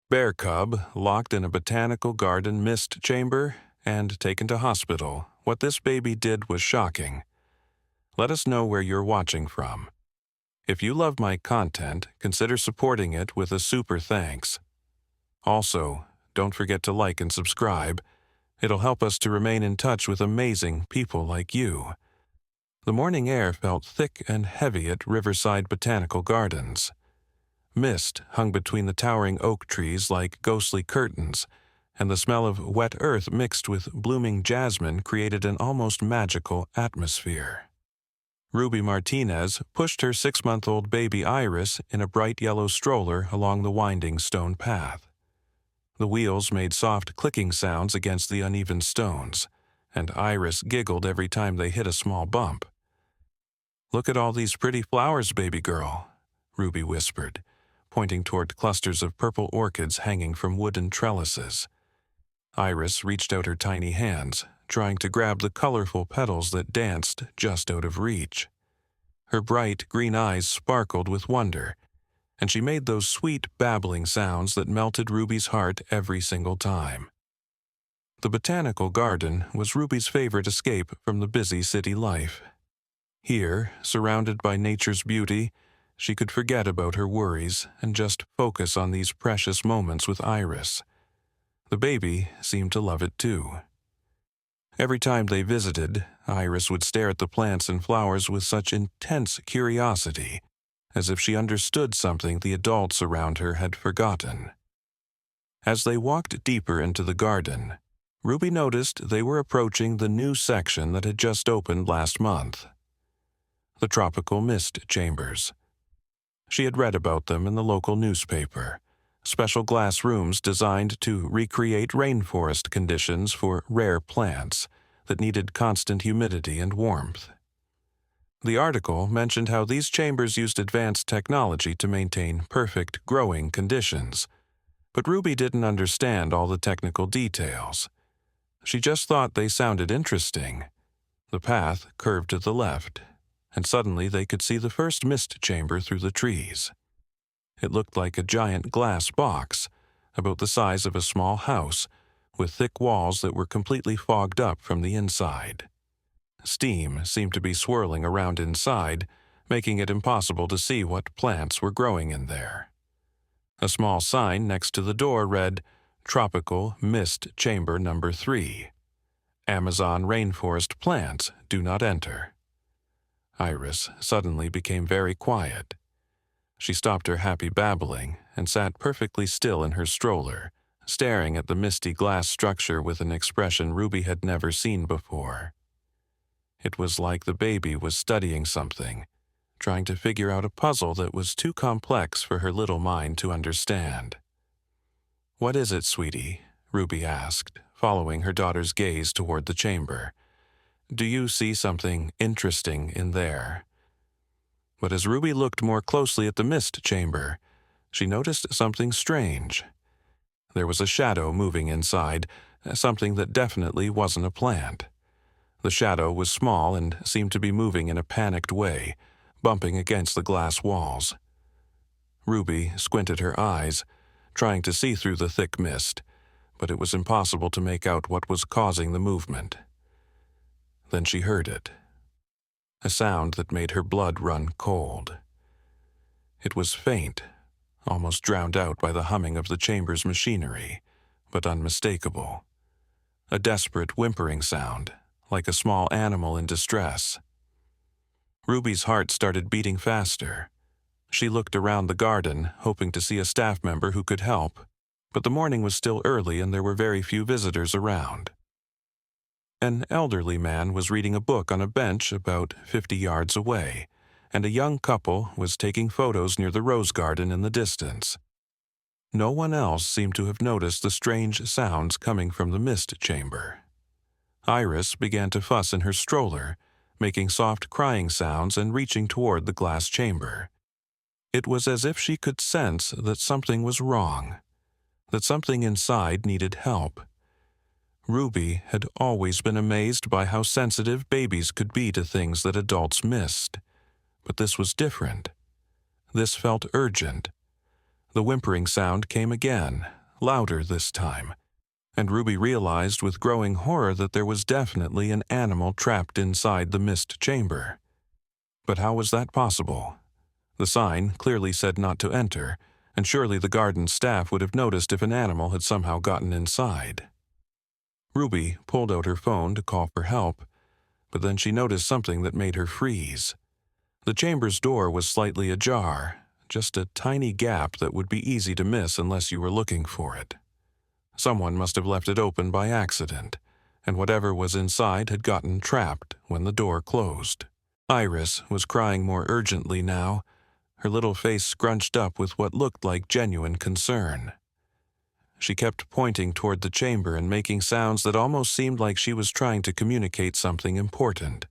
Bear cub locked in a botanical garden mist chamber and taken to hospital. What this baby did was shocking. Let us know where you're watching from. If you love my content, consider supporting it with a super thanks. Also, don't forget to like and subscribe. It'll help us to remain in touch with amazing people like you. The morning air felt thick and heavy at Riverside Botanical Gardens. Mist hung between the towering oak trees like ghostly curtains, and the smell of wet earth mixed with blooming jasmine created an almost magical atmosphere. Ruby Martinez pushed her 6-month-old baby Iris in a bright yellow stroller along the winding stone path. The wheels made soft clicking sounds against the uneven stones, and Iris giggled every time they hit a small bump. "Look at all these pretty flowers, baby girl," Ruby whispered, pointing toward clusters of purple orchids hanging from wooden trellises. Iris reached out her tiny hands, trying to grab the colorful petals that danced just out of reach. Her bright green eyes sparkled with wonder, and she made those sweet babbling sounds that melted Ruby's heart every single time. The Botanical Garden was Ruby's favorite escape from the busy city life. Here, surrounded by nature's beauty, she could forget about her worries and just focus on these precious moments with Iris. The baby seemed to love it too. Every time they visited, Iris would stare at the plants and flowers with such intense curiosity, as if she understood something the adults around her had forgotten. As they walked deeper into the garden, Ruby noticed they were approaching the new section that had just opened last month. The tropical mist chambers. She had read about them in the local newspaper, special glass rooms designed to recreate rainforest conditions for rare plants that needed constant humidity and warmth. The article mentioned how these chambers used advanced technology to maintain perfect growing conditions, but Ruby didn't understand all the technical details. She just thought they sounded interesting. The path curved to the left, and suddenly they could see the first mist chamber through the trees. It looked like a giant glass box, about the size of a small house, with thick walls that were completely fogged up from the inside. Steam seemed to be swirling around inside, making it impossible to see what plants were growing in there. A small sign next to the door read, "Tropical Mist Chamber Number 3. Amazon rainforest plants do not enter." Iris suddenly became very quiet. She stopped her happy babbling and sat perfectly still in her stroller, staring at the misty glass structure with an expression Ruby had never seen before. It was like the baby was studying something, trying to figure out a puzzle that was too complex for her little mind to understand. "What is it, sweetie?" Ruby asked, following her daughter's gaze toward the chamber. "Do you see something interesting in there?" But as Ruby looked more closely at the mist chamber, she noticed something strange. There was a shadow moving inside, something that definitely wasn't a plant. The shadow was small and seemed to be moving in a panicked way, bumping against the glass walls. Ruby squinted her eyes, trying to see through the thick mist, but it was impossible to make out what was causing the movement. Then she heard it. A sound that made her blood run cold. It was faint, almost drowned out by the humming of the chamber's machinery, but unmistakable. A desperate whimpering sound, like a small animal in distress. Ruby's heart started beating faster. She looked around the garden, hoping to see a staff member who could help, but the morning was still early and there were very few visitors around. An elderly man was reading a book on a bench about 50 yards away, and a young couple was taking photos near the rose garden in the distance. No one else seemed to have noticed the strange sounds coming from the mist chamber. Iris began to fuss in her stroller, making soft crying sounds and reaching toward the glass chamber. It was as if she could sense that something was wrong, that something inside needed help. Ruby had always been amazed by how sensitive babies could be to things that adults missed. But this was different. This felt urgent. The whimpering sound came again, louder this time, and Ruby realized with growing horror that there was definitely an animal trapped inside the mist chamber. But how was that possible? The sign clearly said not to enter, and surely the garden staff would have noticed if an animal had somehow gotten inside. Ruby pulled out her phone to call for help, but then she noticed something that made her freeze. The chamber's door was slightly ajar, just a tiny gap that would be easy to miss unless you were looking for it. Someone must have left it open by accident, and whatever was inside had gotten trapped when the door closed. Iris was crying more urgently now, her little face scrunched up with what looked like genuine concern. She kept pointing toward the chamber and making sounds that almost seemed like she was trying to communicate something important.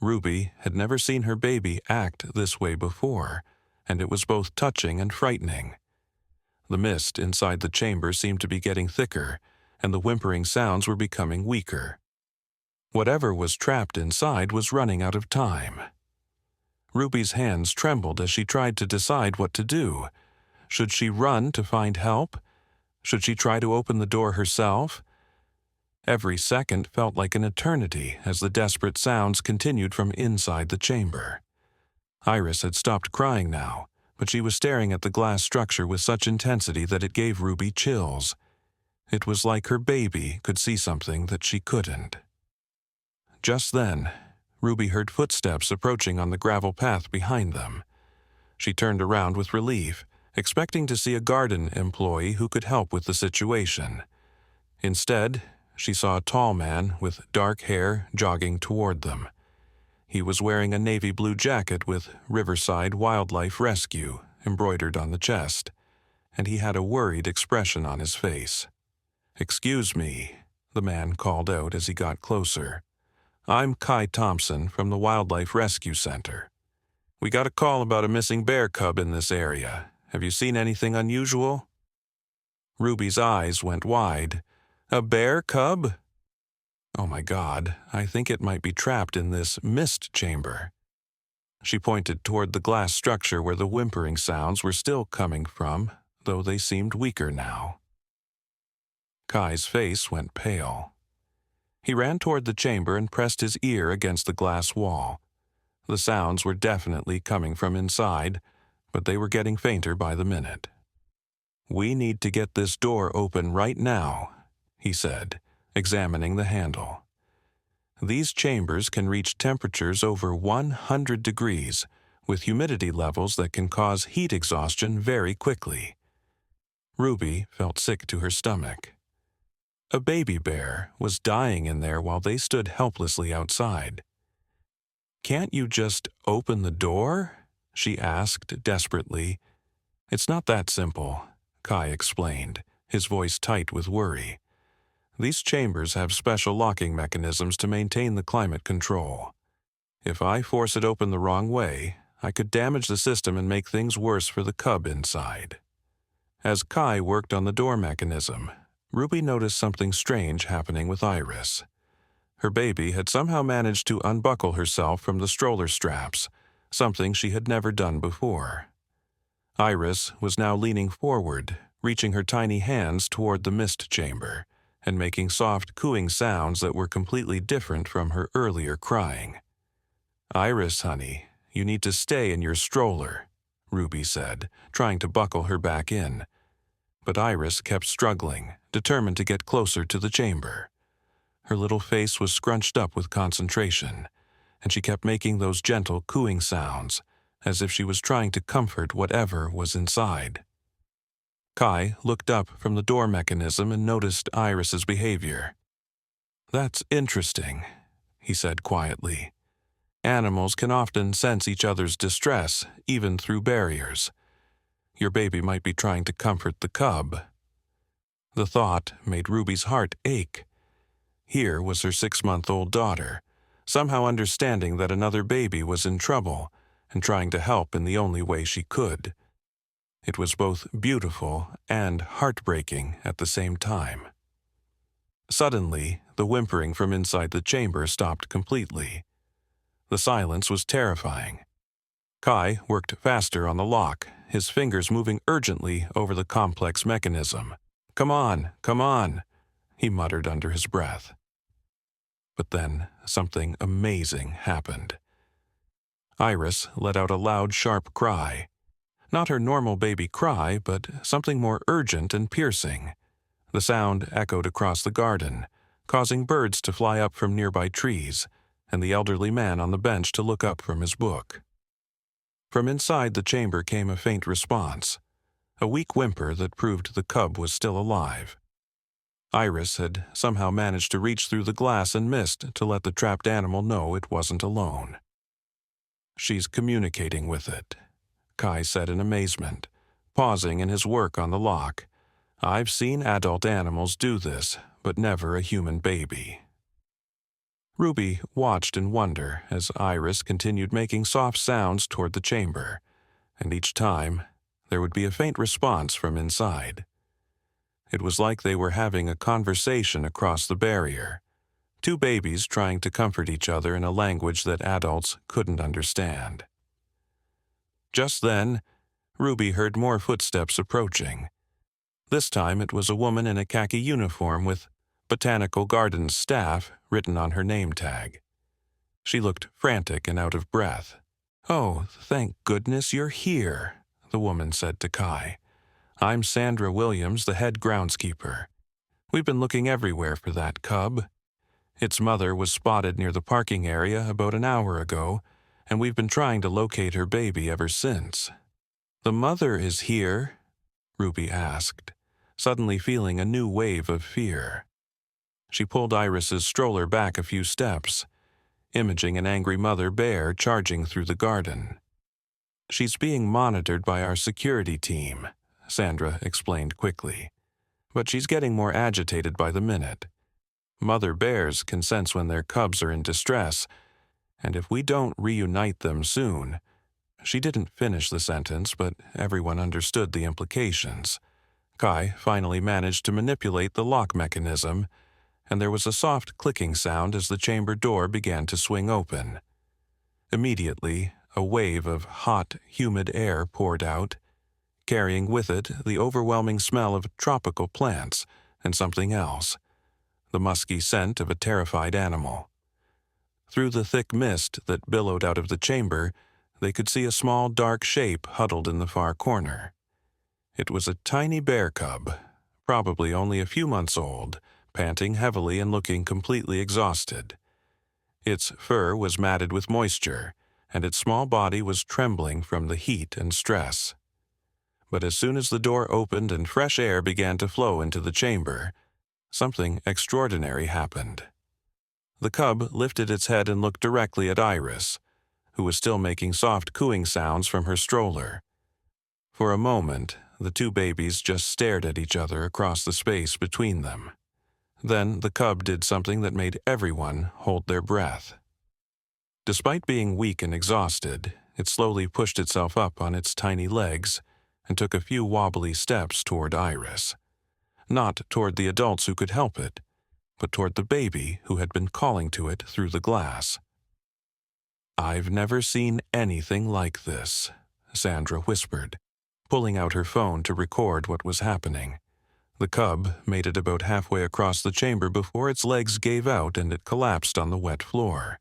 Ruby had never seen her baby act this way before, and it was both touching and frightening. The mist inside the chamber seemed to be getting thicker, and the whimpering sounds were becoming weaker. Whatever was trapped inside was running out of time. Ruby's hands trembled as she tried to decide what to do. Should she run to find help? Should she try to open the door herself? Every second felt like an eternity as the desperate sounds continued from inside the chamber. Iris had stopped crying now, but she was staring at the glass structure with such intensity that it gave Ruby chills. It was like her baby could see something that she couldn't. Just then, Ruby heard footsteps approaching on the gravel path behind them. She turned around with relief, expecting to see a garden employee who could help with the situation. Instead, she saw a tall man with dark hair jogging toward them. He was wearing a navy blue jacket with Riverside Wildlife Rescue embroidered on the chest, and he had a worried expression on his face. "Excuse me," the man called out as he got closer. "I'm Kai Thompson from the Wildlife Rescue Center. We got a call about a missing bear cub in this area. Have you seen anything unusual?" Ruby's eyes went wide. "A bear cub? Oh my God, I think it might be trapped in this mist chamber." She pointed toward the glass structure where the whimpering sounds were still coming from, though they seemed weaker now. Kai's face went pale. He ran toward the chamber and pressed his ear against the glass wall. The sounds were definitely coming from inside, but they were getting fainter by the minute. "We need to get this door open right now," he said, examining the handle. "These chambers can reach temperatures over 100 degrees, with humidity levels that can cause heat exhaustion very quickly." Ruby felt sick to her stomach. A baby bear was dying in there while they stood helplessly outside. "Can't you just open the door?" she asked desperately. "It's not that simple," Kai explained, his voice tight with worry. "These chambers have special locking mechanisms to maintain the climate control. If I force it open the wrong way, I could damage the system and make things worse for the cub inside." As Kai worked on the door mechanism, Ruby noticed something strange happening with Iris. Her baby had somehow managed to unbuckle herself from the stroller straps, something she had never done before. Iris was now leaning forward, reaching her tiny hands toward the mist chamber, and making soft cooing sounds that were completely different from her earlier crying. "Iris, honey, you need to stay in your stroller," Ruby said, trying to buckle her back in. But Iris kept struggling, determined to get closer to the chamber. Her little face was scrunched up with concentration, and she kept making those gentle cooing sounds, as if she was trying to comfort whatever was inside. Kai looked up from the door mechanism and noticed Iris's behavior. "That's interesting," he said quietly. "Animals can often sense each other's distress, even through barriers. Your baby might be trying to comfort the cub." The thought made Ruby's heart ache. Here was her 6-month-old daughter, somehow understanding that another baby was in trouble and trying to help in the only way she could. It was both beautiful and heartbreaking at the same time. Suddenly, the whimpering from inside the chamber stopped completely. The silence was terrifying. Kai worked faster on the lock, his fingers moving urgently over the complex mechanism. "Come on, come on," he muttered under his breath. But then something amazing happened. Iris let out a loud, sharp cry. Not her normal baby cry, but something more urgent and piercing. The sound echoed across the garden, causing birds to fly up from nearby trees, and the elderly man on the bench to look up from his book. From inside the chamber came a faint response, a weak whimper that proved the cub was still alive. Iris had somehow managed to reach through the glass and mist to let the trapped animal know it wasn't alone. "She's communicating with it," Kai said in amazement, pausing in his work on the lock. "I've seen adult animals do this, but never a human baby." Ruby watched in wonder as Iris continued making soft sounds toward the chamber, and each time there would be a faint response from inside. It was like they were having a conversation across the barrier, two babies trying to comfort each other in a language that adults couldn't understand. Just then, Ruby heard more footsteps approaching. This time it was a woman in a khaki uniform with Botanical-Garden's staff written on her name tag. She looked frantic and out of breath. "Oh, thank goodness you're here," the woman said to Kai. "I'm Sandra Williams, the head groundskeeper. We've been looking everywhere for that cub. Its mother was spotted near the parking area about an hour ago, and we've been trying to locate her baby ever since." "The mother is here?" Ruby asked, suddenly feeling a new wave of fear. She pulled Iris's stroller back a few steps, imaging an angry mother bear charging through the garden. "She's being monitored by our security team," Sandra explained quickly. "But she's getting more agitated by the minute. Mother bears can sense when their cubs are in distress, and if we don't reunite them soon—" She didn't finish the sentence, but everyone understood the implications. Kai finally managed to manipulate the lock mechanism, and there was a soft clicking sound as the chamber door began to swing open. Immediately, a wave of hot, humid air poured out, carrying with it the overwhelming smell of tropical plants and something else, the musky scent of a terrified animal. Through the thick mist that billowed out of the chamber, they could see a small, dark shape huddled in the far corner. It was a tiny bear cub, probably only a few months old, panting heavily and looking completely exhausted. Its fur was matted with moisture, and its small body was trembling from the heat and stress. But as soon as the door opened and fresh air began to flow into the chamber, something extraordinary happened. The cub lifted its head and looked directly at Iris, who was still making soft cooing sounds from her stroller. For a moment, the two babies just stared at each other across the space between them. Then the cub did something that made everyone hold their breath. Despite being weak and exhausted, it slowly pushed itself up on its tiny legs and took a few wobbly steps toward Iris. Not toward the adults who could help it, but toward the baby who had been calling to it through the glass. "I've never seen anything like this," Sandra whispered, pulling out her phone to record what was happening. The cub made it about halfway across the chamber before its legs gave out and it collapsed on the wet floor.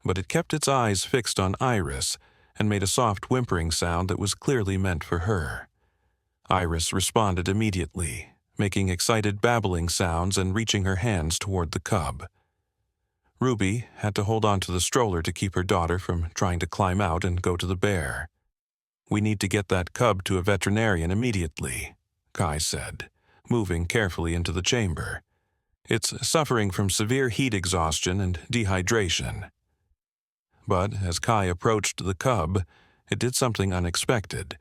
But it kept its eyes fixed on Iris and made a soft whimpering sound that was clearly meant for her. Iris responded immediately, making excited babbling sounds and reaching her hands toward the cub. Ruby had to hold on to the stroller to keep her daughter from trying to climb out and go to the bear. "We need to get that cub to a veterinarian immediately," Kai said, moving carefully into the chamber. "It's suffering from severe heat exhaustion and dehydration." But as Kai approached the cub, it did something unexpected.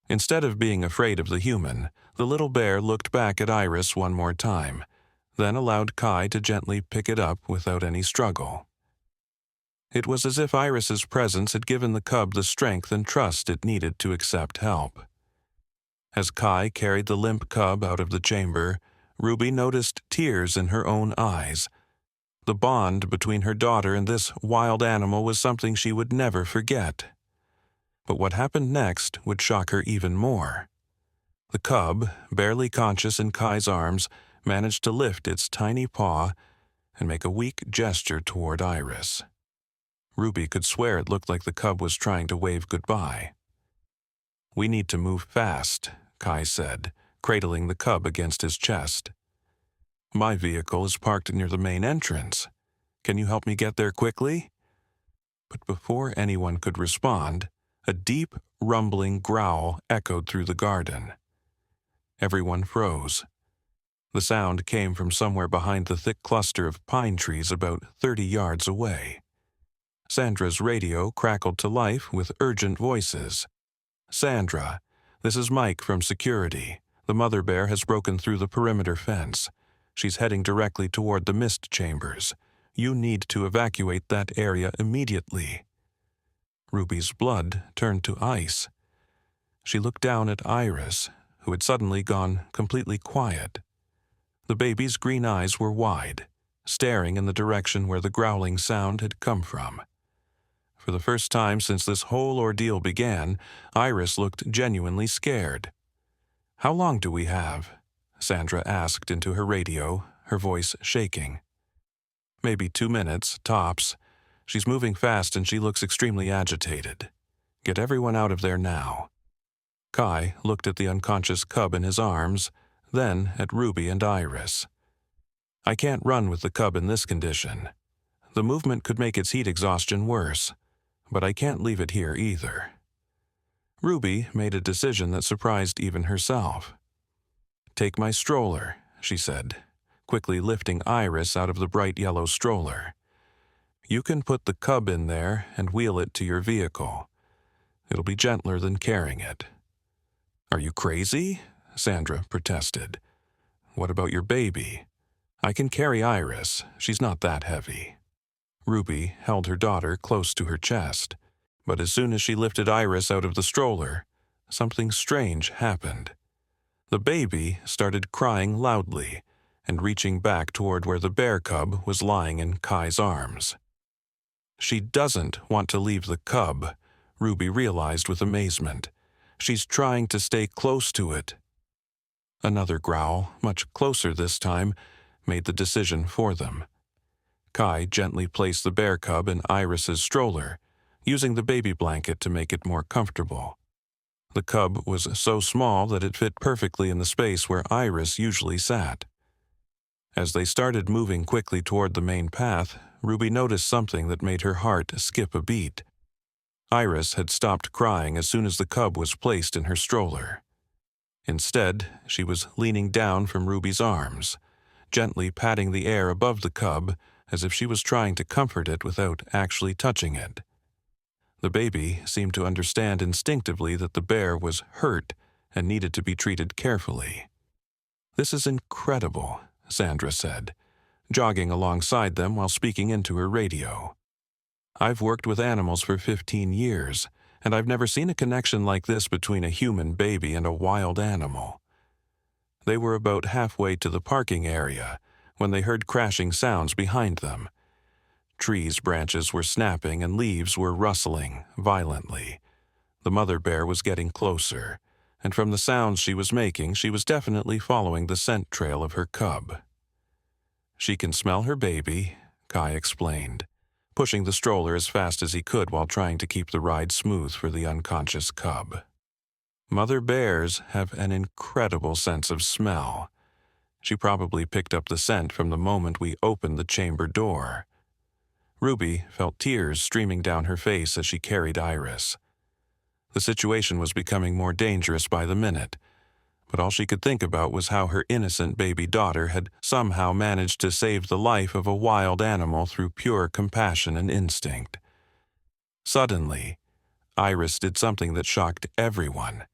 Instead of being afraid of the human, the little bear looked back at Iris one more time, then allowed Kai to gently pick it up without any struggle. It was as if Iris's presence had given the cub the strength and trust it needed to accept help. As Kai carried the limp cub out of the chamber, Ruby noticed tears in her own eyes. The bond between her daughter and this wild animal was something she would never forget. But what happened next would shock her even more. The cub, barely conscious in Kai's arms, managed to lift its tiny paw and make a weak gesture toward Iris. Ruby could swear it looked like the cub was trying to wave goodbye. "We need to move fast," Kai said, cradling the cub against his chest. "My vehicle is parked near the main entrance. Can you help me get there quickly?" But before anyone could respond, a deep, rumbling growl echoed through the garden. Everyone froze. The sound came from somewhere behind the thick cluster of pine trees about 30 yards away. Sandra's radio crackled to life with urgent voices. "Sandra, this is Mike from security. The mother bear has broken through the perimeter fence. She's heading directly toward the mist chambers. You need to evacuate that area immediately." Ruby's blood turned to ice. She looked down at Iris, who had suddenly gone completely quiet. The baby's green eyes were wide, staring in the direction where the growling sound had come from. For the first time since this whole ordeal began, Iris looked genuinely scared. "How long do we have?" Sandra asked into her radio, her voice shaking. "Maybe 2 minutes, tops. She's moving fast and she looks extremely agitated. Get everyone out of there now." Kai looked at the unconscious cub in his arms, then at Ruby and Iris. "I can't run with the cub in this condition. The movement could make its heat exhaustion worse, but I can't leave it here either." Ruby made a decision that surprised even herself. "Take my stroller," she said, quickly lifting Iris out of the bright yellow stroller. "You can put the cub in there and wheel it to your vehicle. It'll be gentler than carrying it." "Are you crazy?" Sandra protested. "What about your baby? I can carry Iris. She's not that heavy." Ruby held her daughter close to her chest, but as soon as she lifted Iris out of the stroller, something strange happened. The baby started crying loudly and reaching back toward where the bear cub was lying in Kai's arms. "She doesn't want to leave the cub," Ruby realized with amazement. "She's trying to stay close to it." Another growl, much closer this time, made the decision for them. Kai gently placed the bear cub in Iris's stroller, using the baby blanket to make it more comfortable. The cub was so small that it fit perfectly in the space where Iris usually sat. As they started moving quickly toward the main path, Ruby noticed something that made her heart skip a beat. Iris had stopped crying as soon as the cub was placed in her stroller. Instead, she was leaning down from Ruby's arms, gently patting the air above the cub as if she was trying to comfort it without actually touching it. The baby seemed to understand instinctively that the bear was hurt and needed to be treated carefully. "This is incredible," Sandra said, jogging alongside them while speaking into her radio. "I've worked with animals for 15 years, and I've never seen a connection like this between a human baby and a wild animal." They were about halfway to the parking area when they heard crashing sounds behind them. Trees' branches were snapping and leaves were rustling violently. The mother bear was getting closer, and from the sounds she was making, she was definitely following the scent trail of her cub. "She can smell her baby," Kai explained, pushing the stroller as fast as he could while trying to keep the ride smooth for the unconscious cub. "Mother bears have an incredible sense of smell. She probably picked up the scent from the moment we opened the chamber door." Ruby felt tears streaming down her face as she carried Iris. The situation was becoming more dangerous by the minute, but all she could think about was how her innocent baby daughter had somehow managed to save the life of a wild animal through pure compassion and instinct. Suddenly, Iris did something that shocked everyone.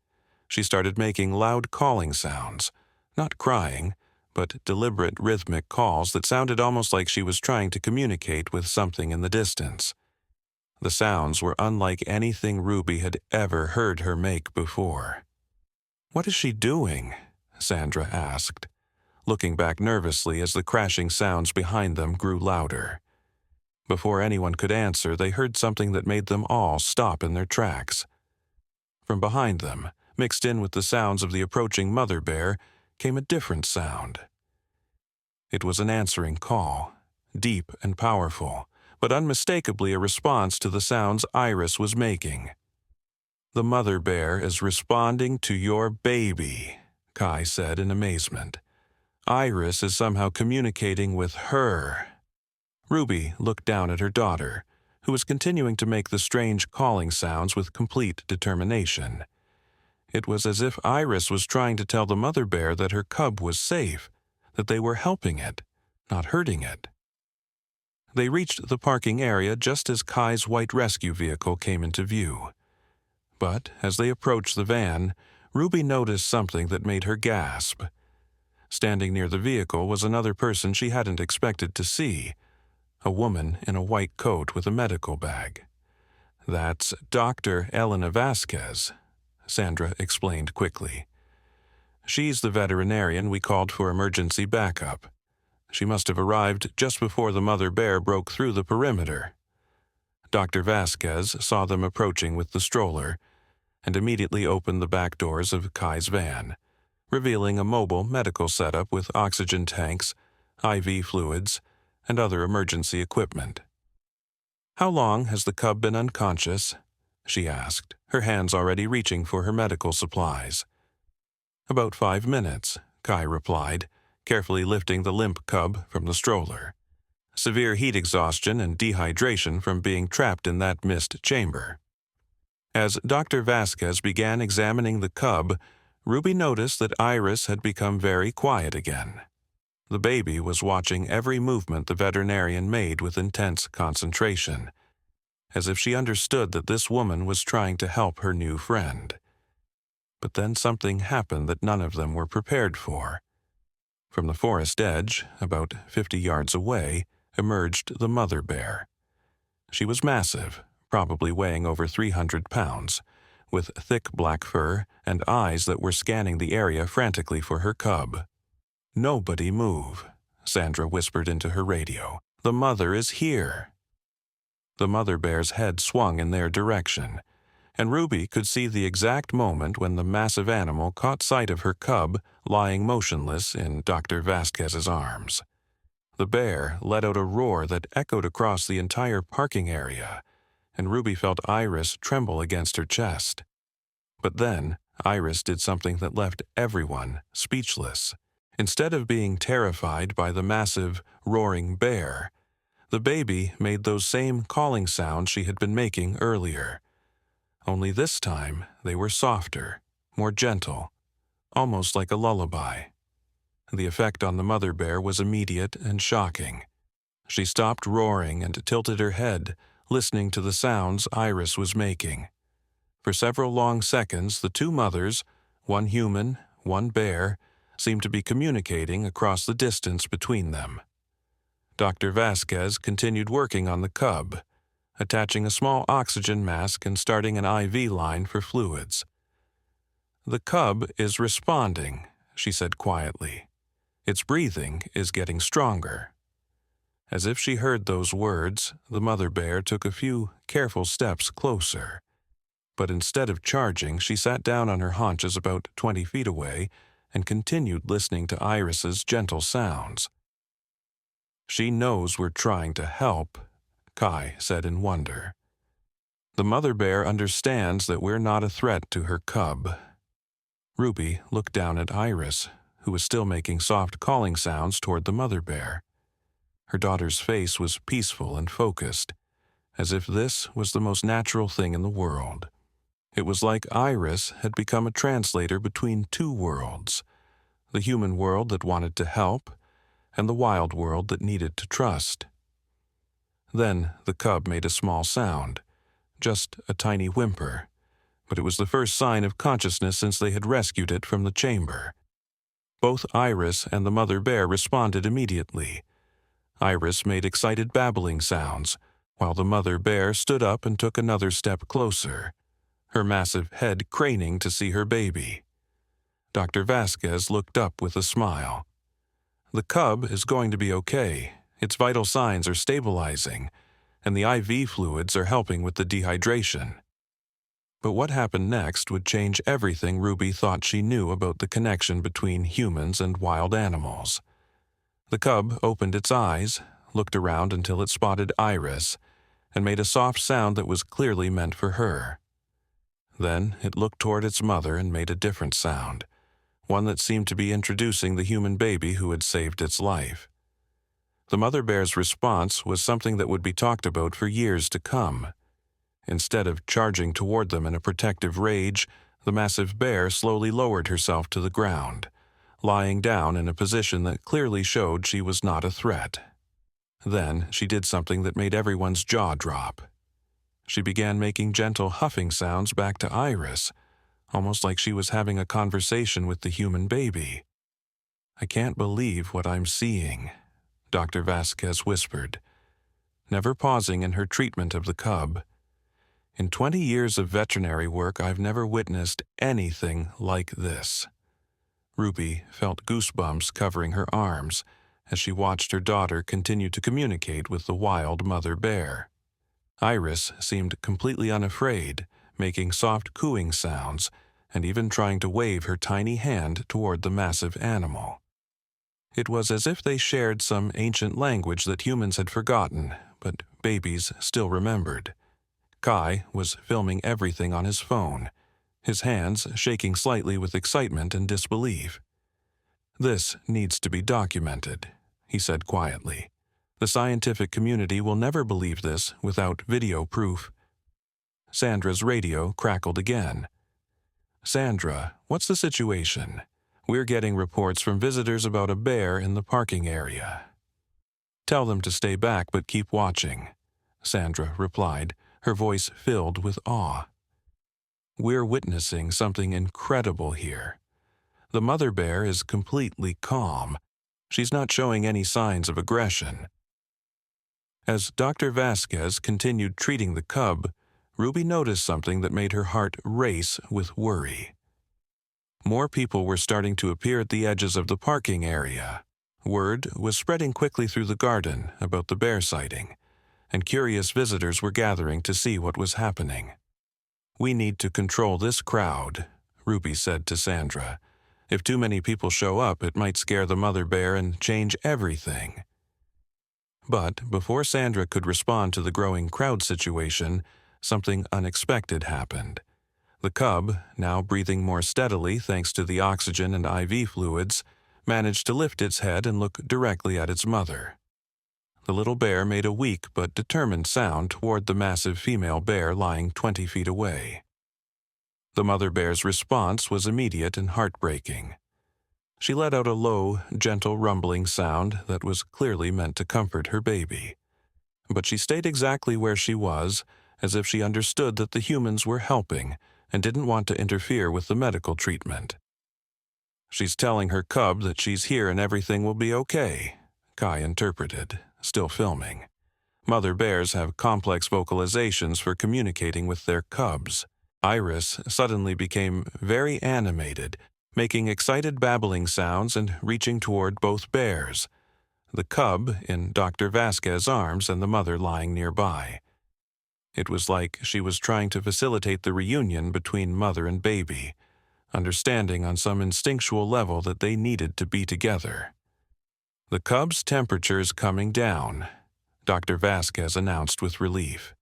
She started making loud calling sounds, not crying, but deliberate rhythmic calls that sounded almost like she was trying to communicate with something in the distance. The sounds were unlike anything Ruby had ever heard her make before. "What is she doing?" Sandra asked, looking back nervously as the crashing sounds behind them grew louder. Before anyone could answer, they heard something that made them all stop in their tracks. from behind them, mixed in with the sounds of the approaching mother bear, came a different sound. It was an answering call, deep and powerful, but unmistakably a response to the sounds Iris was making. "The mother bear is responding to your baby," Kai said in amazement. "Iris is somehow communicating with her." Ruby looked down at her daughter, who was continuing to make the strange calling sounds with complete determination. It was as if Iris was trying to tell the mother bear that her cub was safe, that they were helping it, not hurting it. They reached the parking area just as Kai's white rescue vehicle came into view. But as they approached the van, Ruby noticed something that made her gasp. Standing near the vehicle was another person she hadn't expected to see, a woman in a white coat with a medical bag. "That's Dr. Elena Vasquez," Sandra explained quickly. "She's the veterinarian we called for emergency backup. She must have arrived just before the mother bear broke through the perimeter." Dr. Vasquez saw them approaching with the stroller and immediately opened the back doors of Kai's van, revealing a mobile medical setup with oxygen tanks, IV fluids, and other emergency equipment. "How long has the cub been unconscious?" she asked, her hands already reaching for her medical supplies. "About 5 minutes," Kai replied, carefully lifting the limp cub from the stroller. "Severe heat exhaustion and dehydration from being trapped in that mist chamber." As Dr. Vasquez began examining the cub, Ruby noticed that Iris had become very quiet again. The baby was watching every movement the veterinarian made with intense concentration, as if she understood that this woman was trying to help her new friend. But then something happened that none of them were prepared for. From the forest edge, about 50 yards away, emerged the mother bear. She was massive, probably weighing over 300 pounds, with thick black fur and eyes that were scanning the area frantically for her cub. "Nobody move," Sandra whispered into her radio. "The mother is here." The mother bear's head swung in their direction, and Ruby could see the exact moment when the massive animal caught sight of her cub lying motionless in Dr. Vasquez's arms. The bear let out a roar that echoed across the entire parking area, and Ruby felt Iris tremble against her chest. But then, Iris did something that left everyone speechless. Instead of being terrified by the massive, roaring bear, the baby made those same calling sounds she had been making earlier. Only this time, they were softer, more gentle, almost like a lullaby. The effect on the mother bear was immediate and shocking. She stopped roaring and tilted her head, listening to the sounds Iris was making. For several long seconds, the two mothers, one human, one bear, seemed to be communicating across the distance between them. Dr. Vasquez continued working on the cub, attaching a small oxygen mask and starting an IV line for fluids. "The cub is responding," she said quietly. "Its breathing is getting stronger." As if she heard those words, the mother bear took a few careful steps closer. But instead of charging, she sat down on her haunches about 20 feet away and continued listening to Iris's gentle sounds. "She knows we're trying to help," Kai said in wonder. "The mother bear understands that we're not a threat to her cub." Ruby looked down at Iris, who was still making soft calling sounds toward the mother bear. Her daughter's face was peaceful and focused, as if this was the most natural thing in the world. It was like Iris had become a translator between two worlds, the human world that wanted to help and the wild world that needed to trust. Then the cub made a small sound, just a tiny whimper, but it was the first sign of consciousness since they had rescued it from the chamber. Both Iris and the mother bear responded immediately. Iris made excited babbling sounds, while the mother bear stood up and took another step closer, her massive head craning to see her baby. Dr. Vasquez looked up with a smile. "The cub is going to be okay. Its vital signs are stabilizing, and the IV fluids are helping with the dehydration." But what happened next would change everything Ruby thought she knew about the connection between humans and wild animals. The cub opened its eyes, looked around until it spotted Iris, and made a soft sound that was clearly meant for her. Then it looked toward its mother and made a different sound, one that seemed to be introducing the human baby who had saved its life. The mother bear's response was something that would be talked about for years to come. Instead of charging toward them in a protective rage, the massive bear slowly lowered herself to the ground, lying down in a position that clearly showed she was not a threat. Then she did something that made everyone's jaw drop. She began making gentle huffing sounds back to Iris, almost like she was having a conversation with the human baby. "I can't believe what I'm seeing," Dr. Vasquez whispered, never pausing in her treatment of the cub. "In 20 years of veterinary work, I've never witnessed anything like this." Ruby felt goosebumps covering her arms as she watched her daughter continue to communicate with the wild mother bear. Iris seemed completely unafraid, making soft cooing sounds and even trying to wave her tiny hand toward the massive animal. It was as if they shared some ancient language that humans had forgotten, but babies still remembered. Kai was filming everything on his phone, his hands shaking slightly with excitement and disbelief. "This needs to be documented," he said quietly. "The scientific community will never believe this without video proof." Sandra's radio crackled again. "Sandra, what's the situation? We're getting reports from visitors about a bear in the parking area." "Tell them to stay back but keep watching," Sandra replied, her voice filled with awe. "We're witnessing something incredible here. The mother bear is completely calm. She's not showing any signs of aggression." As Dr. Vasquez continued treating the cub, Ruby noticed something that made her heart race with worry. More people were starting to appear at the edges of the parking area. Word was spreading quickly through the garden about the bear sighting, and curious visitors were gathering to see what was happening. "We need to control this crowd," Ruby said to Sandra. "If too many people show up, it might scare the mother bear and change everything." But before Sandra could respond to the growing crowd situation, something unexpected happened. The cub, now breathing more steadily thanks to the oxygen and IV fluids, managed to lift its head and look directly at its mother. The little bear made a weak but determined sound toward the massive female bear lying 20 feet away. The mother bear's response was immediate and heartbreaking. She let out a low, gentle rumbling sound that was clearly meant to comfort her baby. But she stayed exactly where she was, as if she understood that the humans were helping and didn't want to interfere with the medical treatment. "She's telling her cub that she's here and everything will be okay," Kai interpreted, still filming. Mother bears have complex vocalizations for communicating with their cubs. Iris suddenly became very animated, making excited babbling sounds and reaching toward both bears, the cub in Dr. Vasquez's arms and the mother lying nearby. It was like she was trying to facilitate the reunion between mother and baby, understanding on some instinctual level that they needed to be together. "The cub's temperature is coming down," Dr. Vasquez announced with relief,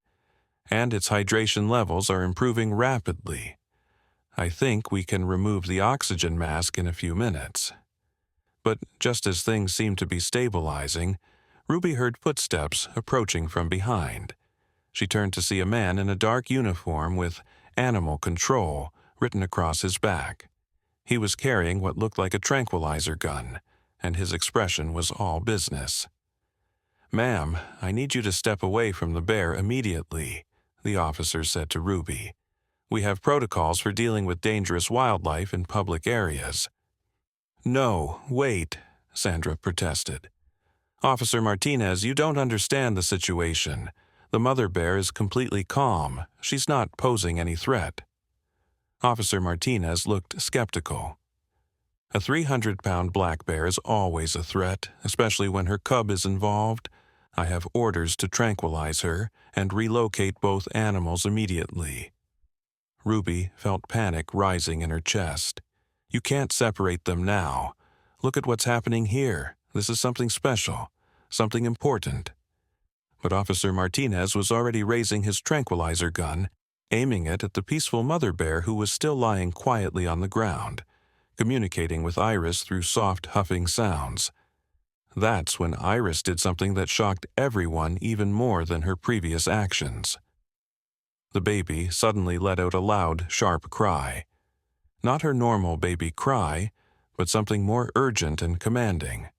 "and its hydration levels are improving rapidly. I think we can remove the oxygen mask in a few minutes." But just as things seemed to be stabilizing, Ruby heard footsteps approaching from behind. She turned to see a man in a dark uniform with "Animal Control" written across his back. He was carrying what looked like a tranquilizer gun, and his expression was all business. "Ma'am, I need you to step away from the bear immediately," the officer said to Ruby. "We have protocols for dealing with dangerous wildlife in public areas." "No, wait," Sandra protested. "Officer Martinez, you don't understand the situation. The mother bear is completely calm. She's not posing any threat." Officer Martinez looked skeptical. "A 300-pound black bear is always a threat, especially when her cub is involved. I have orders to tranquilize her and relocate both animals immediately." Ruby felt panic rising in her chest. "You can't separate them now. Look at what's happening here. This is something special, something important." But Officer Martinez was already raising his tranquilizer gun, aiming it at the peaceful mother bear who was still lying quietly on the ground, communicating with Iris through soft, huffing sounds. That's when Iris did something that shocked everyone even more than her previous actions. The baby suddenly let out a loud, sharp cry. Not her normal baby cry, but something more urgent and commanding.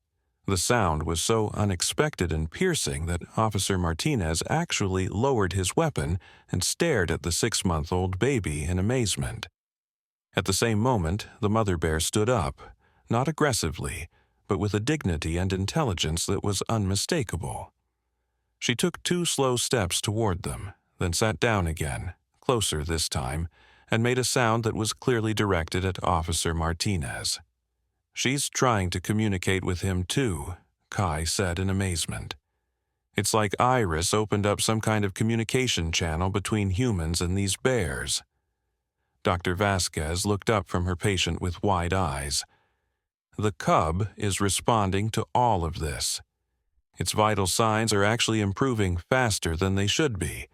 The sound was so unexpected and piercing that Officer Martinez actually lowered his weapon and stared at the 6-month-old baby in amazement. At the same moment, the mother bear stood up, not aggressively, but with a dignity and intelligence that was unmistakable. She took 2 slow steps toward them, then sat down again, closer this time, and made a sound that was clearly directed at Officer Martinez. "She's trying to communicate with him too," Kai said in amazement. "It's like Iris opened up some kind of communication channel between humans and these bears." Dr. Vasquez looked up from her patient with wide eyes. "The cub is responding to all of this. Its vital signs are actually improving faster than they should be.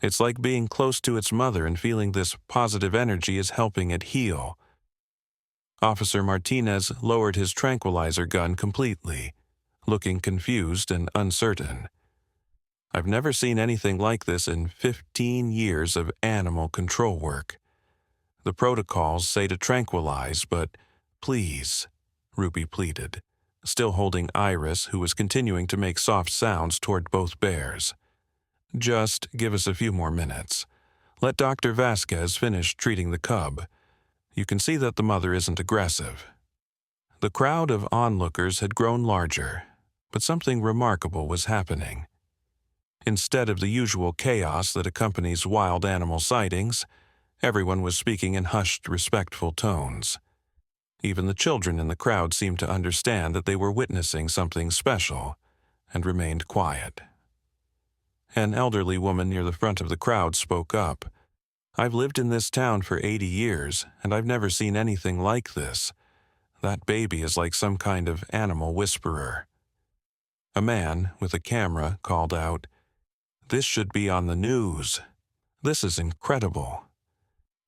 It's like being close to its mother and feeling this positive energy is helping it heal." Officer Martinez lowered his tranquilizer gun completely, looking confused and uncertain. "I've never seen anything like this in 15 years of animal control work. The protocols say to tranquilize, but please," Ruby pleaded, still holding Iris, who was continuing to make soft sounds toward both bears. "Just give us a few more minutes. Let Dr. Vasquez finish treating the cub. You can see that the mother isn't aggressive." The crowd of onlookers had grown larger, but something remarkable was happening. Instead of the usual chaos that accompanies wild animal sightings, everyone was speaking in hushed, respectful tones. Even the children in the crowd seemed to understand that they were witnessing something special, and remained quiet. An elderly woman near the front of the crowd spoke up. "I've lived in this town for 80 years, and I've never seen anything like this. That baby is like some kind of animal whisperer." A man with a camera called out, "This should be on the news. This is incredible."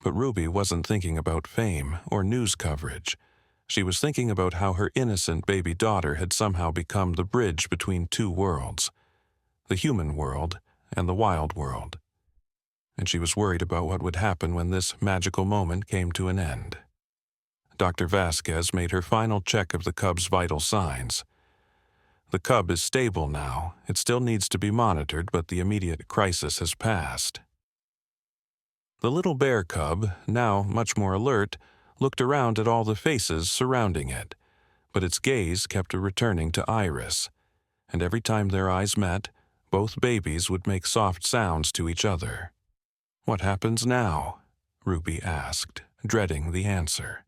But Ruby wasn't thinking about fame or news coverage. She was thinking about how her innocent baby daughter had somehow become the bridge between 2 worlds, the human world and the wild world. And she was worried about what would happen when this magical moment came to an end. Dr. Vasquez made her final check of the cub's vital signs. "The cub is stable now. It still needs to be monitored, but the immediate crisis has passed." The little bear cub, now much more alert, looked around at all the faces surrounding it, but its gaze kept returning to Iris, and every time their eyes met, both babies would make soft sounds to each other. "What happens now?" Ruby asked, dreading the answer.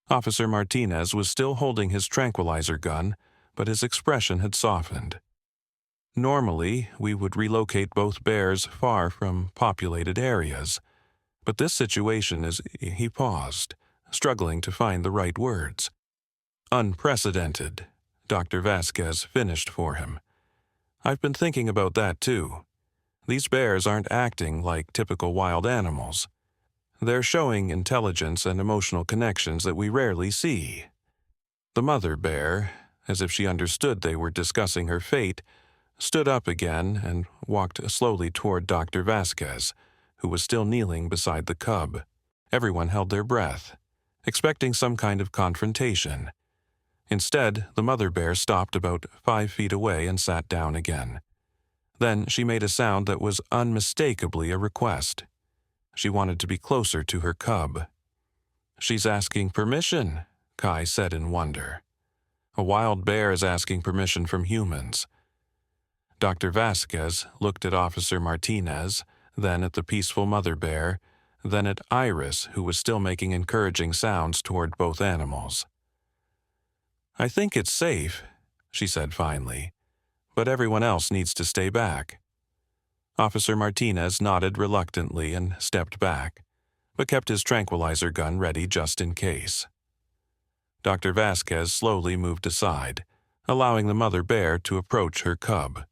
Officer Martinez was still holding his tranquilizer gun, but his expression had softened. "Normally, we would relocate both bears far from populated areas, but this situation is—" He paused, struggling to find the right words. "Unprecedented," Dr. Vasquez finished for him. "I've been thinking about that too. These bears aren't acting like typical wild animals. They're showing intelligence and emotional connections that we rarely see." The mother bear, as if she understood they were discussing her fate, stood up again and walked slowly toward Dr. Vasquez, who was still kneeling beside the cub. Everyone held their breath, expecting some kind of confrontation. Instead, the mother bear stopped about 5 feet away and sat down again. Then she made a sound that was unmistakably a request. She wanted to be closer to her cub. "She's asking permission," Kai said in wonder. "A wild bear is asking permission from humans." Dr. Vasquez looked at Officer Martinez, then at the peaceful mother bear, then at Iris, who was still making encouraging sounds toward both animals. "I think it's safe," she said finally, "but everyone else needs to stay back." Officer Martinez nodded reluctantly and stepped back, but kept his tranquilizer gun ready just in case. Dr. Vasquez slowly moved aside, allowing the mother bear to approach her cub.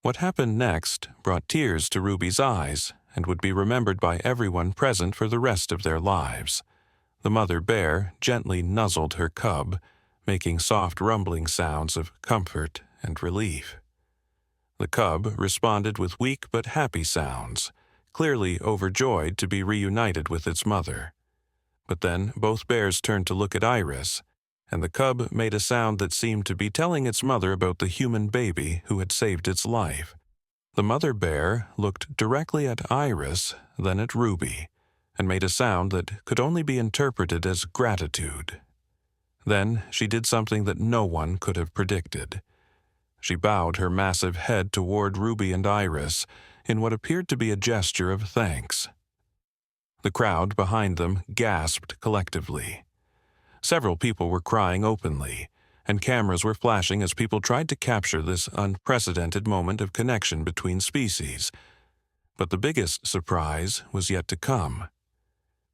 What happened next brought tears to Ruby's eyes and would be remembered by everyone present for the rest of their lives. The mother bear gently nuzzled her cub, making soft rumbling sounds of comfort and relief. The cub responded with weak but happy sounds, clearly overjoyed to be reunited with its mother. But then both bears turned to look at Iris, and the cub made a sound that seemed to be telling its mother about the human baby who had saved its life. The mother bear looked directly at Iris, then at Ruby, and made a sound that could only be interpreted as gratitude. Then she did something that no one could have predicted. She bowed her massive head toward Ruby and Iris in what appeared to be a gesture of thanks. The crowd behind them gasped collectively. Several people were crying openly, and cameras were flashing as people tried to capture this unprecedented moment of connection between species. But the biggest surprise was yet to come.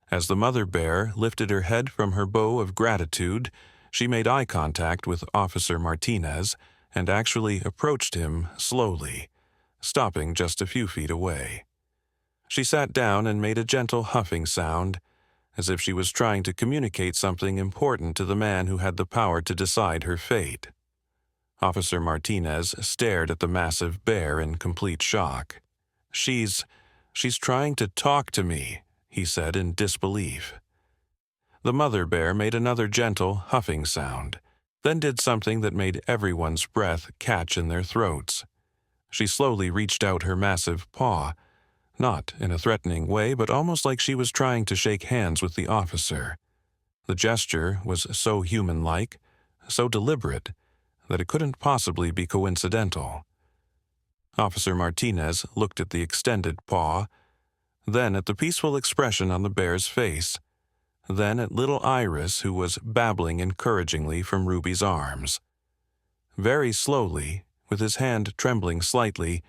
As the mother bear lifted her head from her bow of gratitude, she made eye contact with Officer Martinez and actually approached him slowly, stopping just a few feet away. She sat down and made a gentle huffing sound, as if she was trying to communicate something important to the man who had the power to decide her fate. Officer Martinez stared at the massive bear in complete shock. She's trying to talk to me," he said in disbelief. The mother bear made another gentle huffing sound, then did something that made everyone's breath catch in their throats. She slowly reached out her massive paw, not in a threatening way, but almost like she was trying to shake hands with the officer. The gesture was so human-like, so deliberate, that it couldn't possibly be coincidental. Officer Martinez looked at the extended paw, then at the peaceful expression on the bear's face, then at little Iris, who was babbling encouragingly from Ruby's arms. Very slowly, with his hand trembling slightly,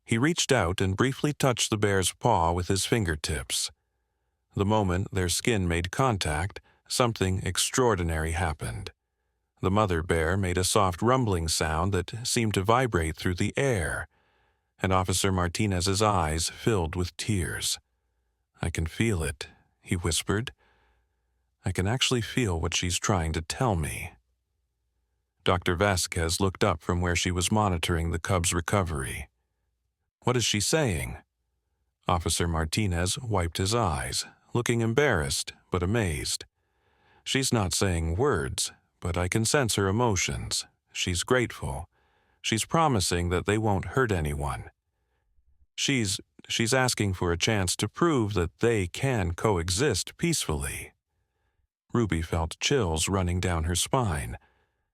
he reached out and briefly touched the bear's paw with his fingertips. The moment their skin made contact, something extraordinary happened. The mother bear made a soft rumbling sound that seemed to vibrate through the air, and Officer Martinez's eyes filled with tears. "I can feel it," he whispered. "I can actually feel what she's trying to tell me." Dr. Vasquez looked up from where she was monitoring the cub's recovery. "What is she saying?" Officer Martinez wiped his eyes, looking embarrassed but amazed. "She's not saying words, but I can sense her emotions. She's grateful. She's promising that they won't hurt anyone. She's asking for a chance to prove that they can coexist peacefully." Ruby felt chills running down her spine.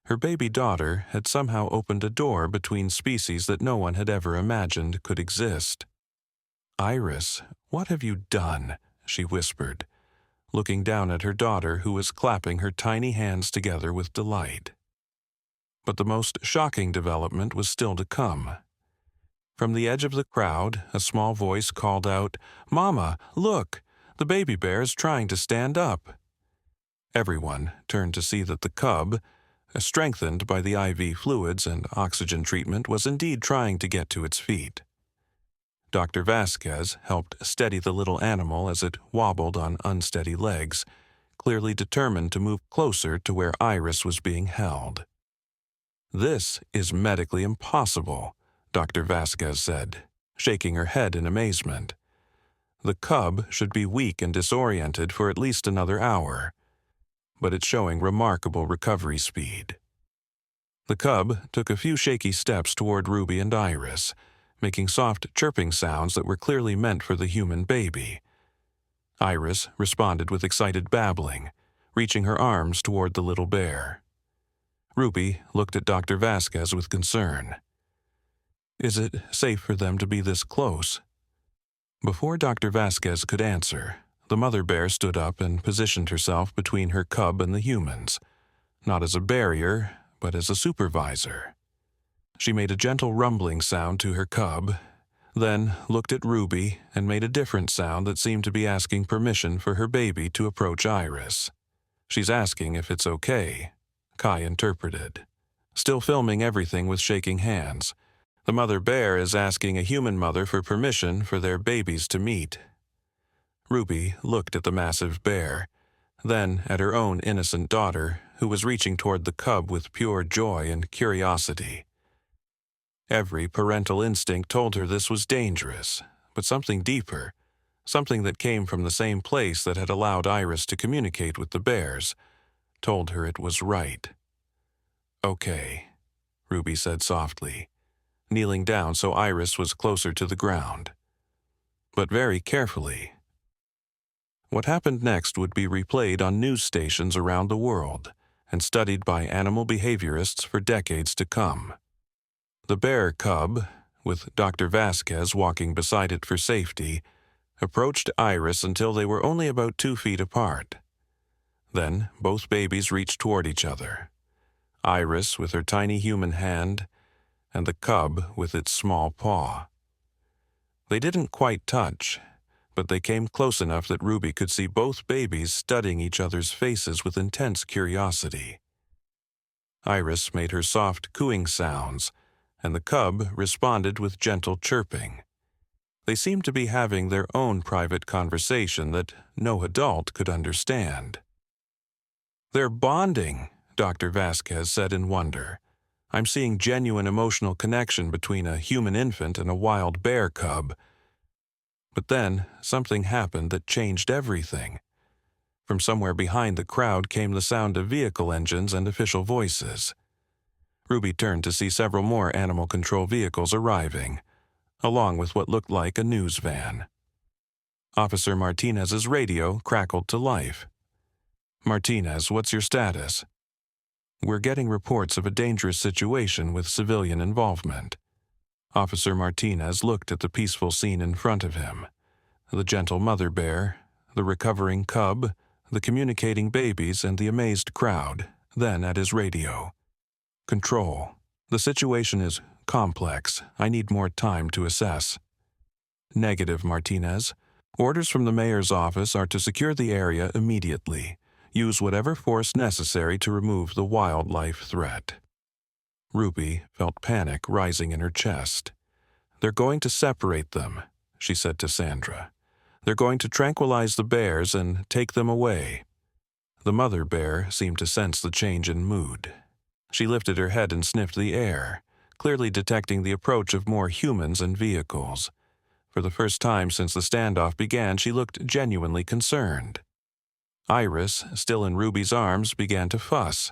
Her baby daughter had somehow opened a door between species that no one had ever imagined could exist. "Iris, what have you done?" she whispered, looking down at her daughter, who was clapping her tiny hands together with delight. But the most shocking development was still to come. From the edge of the crowd, a small voice called out, "Mama, look! The baby bear is trying to stand up." Everyone turned to see that the cub, strengthened by the IV fluids and oxygen treatment, was indeed trying to get to its feet. Dr. Vasquez helped steady the little animal as it wobbled on unsteady legs, clearly determined to move closer to where Iris was being held. "This is medically impossible," Dr. Vasquez said, shaking her head in amazement. "The cub should be weak and disoriented for at least another hour, but it's showing remarkable recovery speed." The cub took a few shaky steps toward Ruby and Iris, making soft chirping sounds that were clearly meant for the human baby. Iris responded with excited babbling, reaching her arms toward the little bear. Ruby looked at Dr. Vasquez with concern. "Is it safe for them to be this close?" Before Dr. Vasquez could answer, the mother bear stood up and positioned herself between her cub and the humans, not as a barrier, but as a supervisor. She made a gentle rumbling sound to her cub, then looked at Ruby and made a different sound that seemed to be asking permission for her baby to approach Iris. "She's asking if it's okay," Kai interpreted. Still filming everything with shaking hands. "The mother bear is asking a human mother for permission for their babies to meet." Ruby looked at the massive bear, then at her own innocent daughter, who was reaching toward the cub with pure joy and curiosity. Every parental instinct told her this was dangerous, but something deeper, something that came from the same place that had allowed Iris to communicate with the bears, told her it was right. "Okay," Ruby said softly, kneeling down so Iris was closer to the ground. But very carefully. What happened next would be replayed on news stations around the world and studied by animal behaviorists for decades to come. The bear cub, with Dr. Vasquez walking beside it for safety, approached Iris until they were only about 2 feet apart. Then both babies reached toward each other, Iris with her tiny human hand, and the cub with its small paw. They didn't quite touch, but they came close enough that Ruby could see both babies studying each other's faces with intense curiosity. Iris made her soft cooing sounds, and the cub responded with gentle chirping. They seemed to be having their own private conversation that no adult could understand. "They're bonding," Dr. Vasquez said in wonder. "I'm seeing genuine emotional connection between a human infant and a wild bear cub." But then something happened that changed everything. From somewhere behind the crowd came the sound of vehicle engines and official voices. Ruby turned to see several more animal control vehicles arriving, along with what looked like a news van. Officer Martinez's radio crackled to life. "Martinez, what's your status?" "We're getting reports of a dangerous situation with civilian involvement." Officer Martinez looked at the peaceful scene in front of him. The gentle mother bear, the recovering cub, the communicating babies, and the amazed crowd, then at his radio. "Control. The situation is complex. I need more time to assess." "Negative, Martinez. Orders from the mayor's office are to secure the area immediately. Use whatever force necessary to remove the wildlife threat." Ruby felt panic rising in her chest. "They're going to separate them," she said to Sandra. "They're going to tranquilize the bears and take them away." The mother bear seemed to sense the change in mood. She lifted her head and sniffed the air, clearly detecting the approach of more humans and vehicles. For the first time since the standoff began, she looked genuinely concerned. Iris, still in Ruby's arms, began to fuss.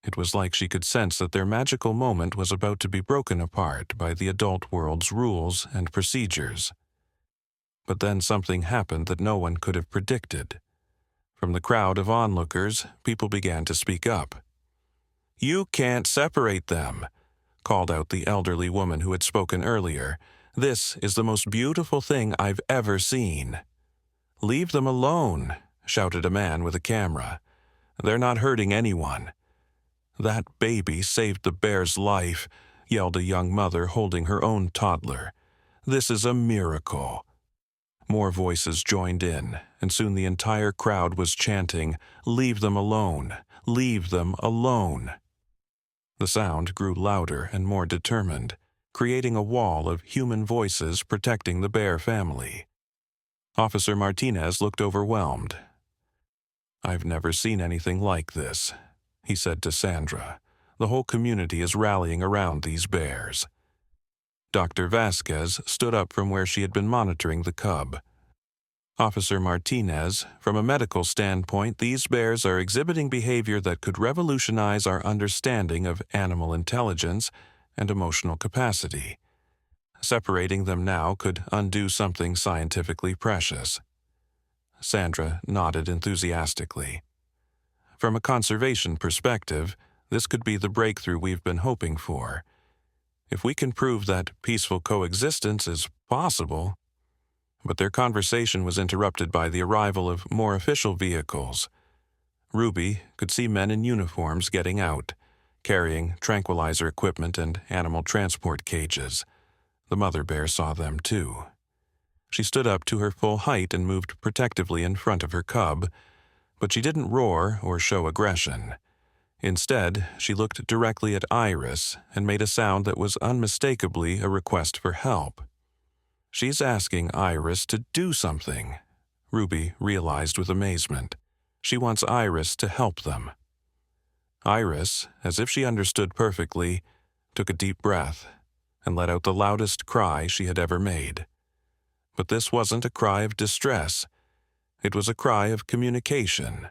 It was like she could sense that their magical moment was about to be broken apart by the adult world's rules and procedures. But then something happened that no one could have predicted. From the crowd of onlookers, people began to speak up. "You can't separate them," called out the elderly woman who had spoken earlier. "This is the most beautiful thing I've ever seen." "Leave them alone," shouted a man with a camera. "They're not hurting anyone." "That baby saved the bear's life," yelled a young mother holding her own toddler. "This is a miracle." More voices joined in, and soon the entire crowd was chanting, "Leave them alone! Leave them alone!" The sound grew louder and more determined, creating a wall of human voices protecting the bear family. Officer Martinez looked overwhelmed. "I've never seen anything like this," he said to Sandra. "The whole community is rallying around these bears." Dr. Vasquez stood up from where she had been monitoring the cub. "Officer Martinez, from a medical standpoint, these bears are exhibiting behavior that could revolutionize our understanding of animal intelligence and emotional capacity. Separating them now could undo something scientifically precious." Sandra nodded enthusiastically. "From a conservation perspective, this could be the breakthrough we've been hoping for. If we can prove that peaceful coexistence is possible." But their conversation was interrupted by the arrival of more official vehicles. Ruby could see men in uniforms getting out, carrying tranquilizer equipment and animal transport cages. The mother bear saw them too. She stood up to her full height and moved protectively in front of her cub, but she didn't roar or show aggression. Instead, she looked directly at Iris and made a sound that was unmistakably a request for help. She's asking Iris to do something, Ruby realized with amazement. She wants Iris to help them. Iris, as if she understood perfectly, took a deep breath and let out the loudest cry she had ever made. But this wasn't a cry of distress. It was a cry of communication,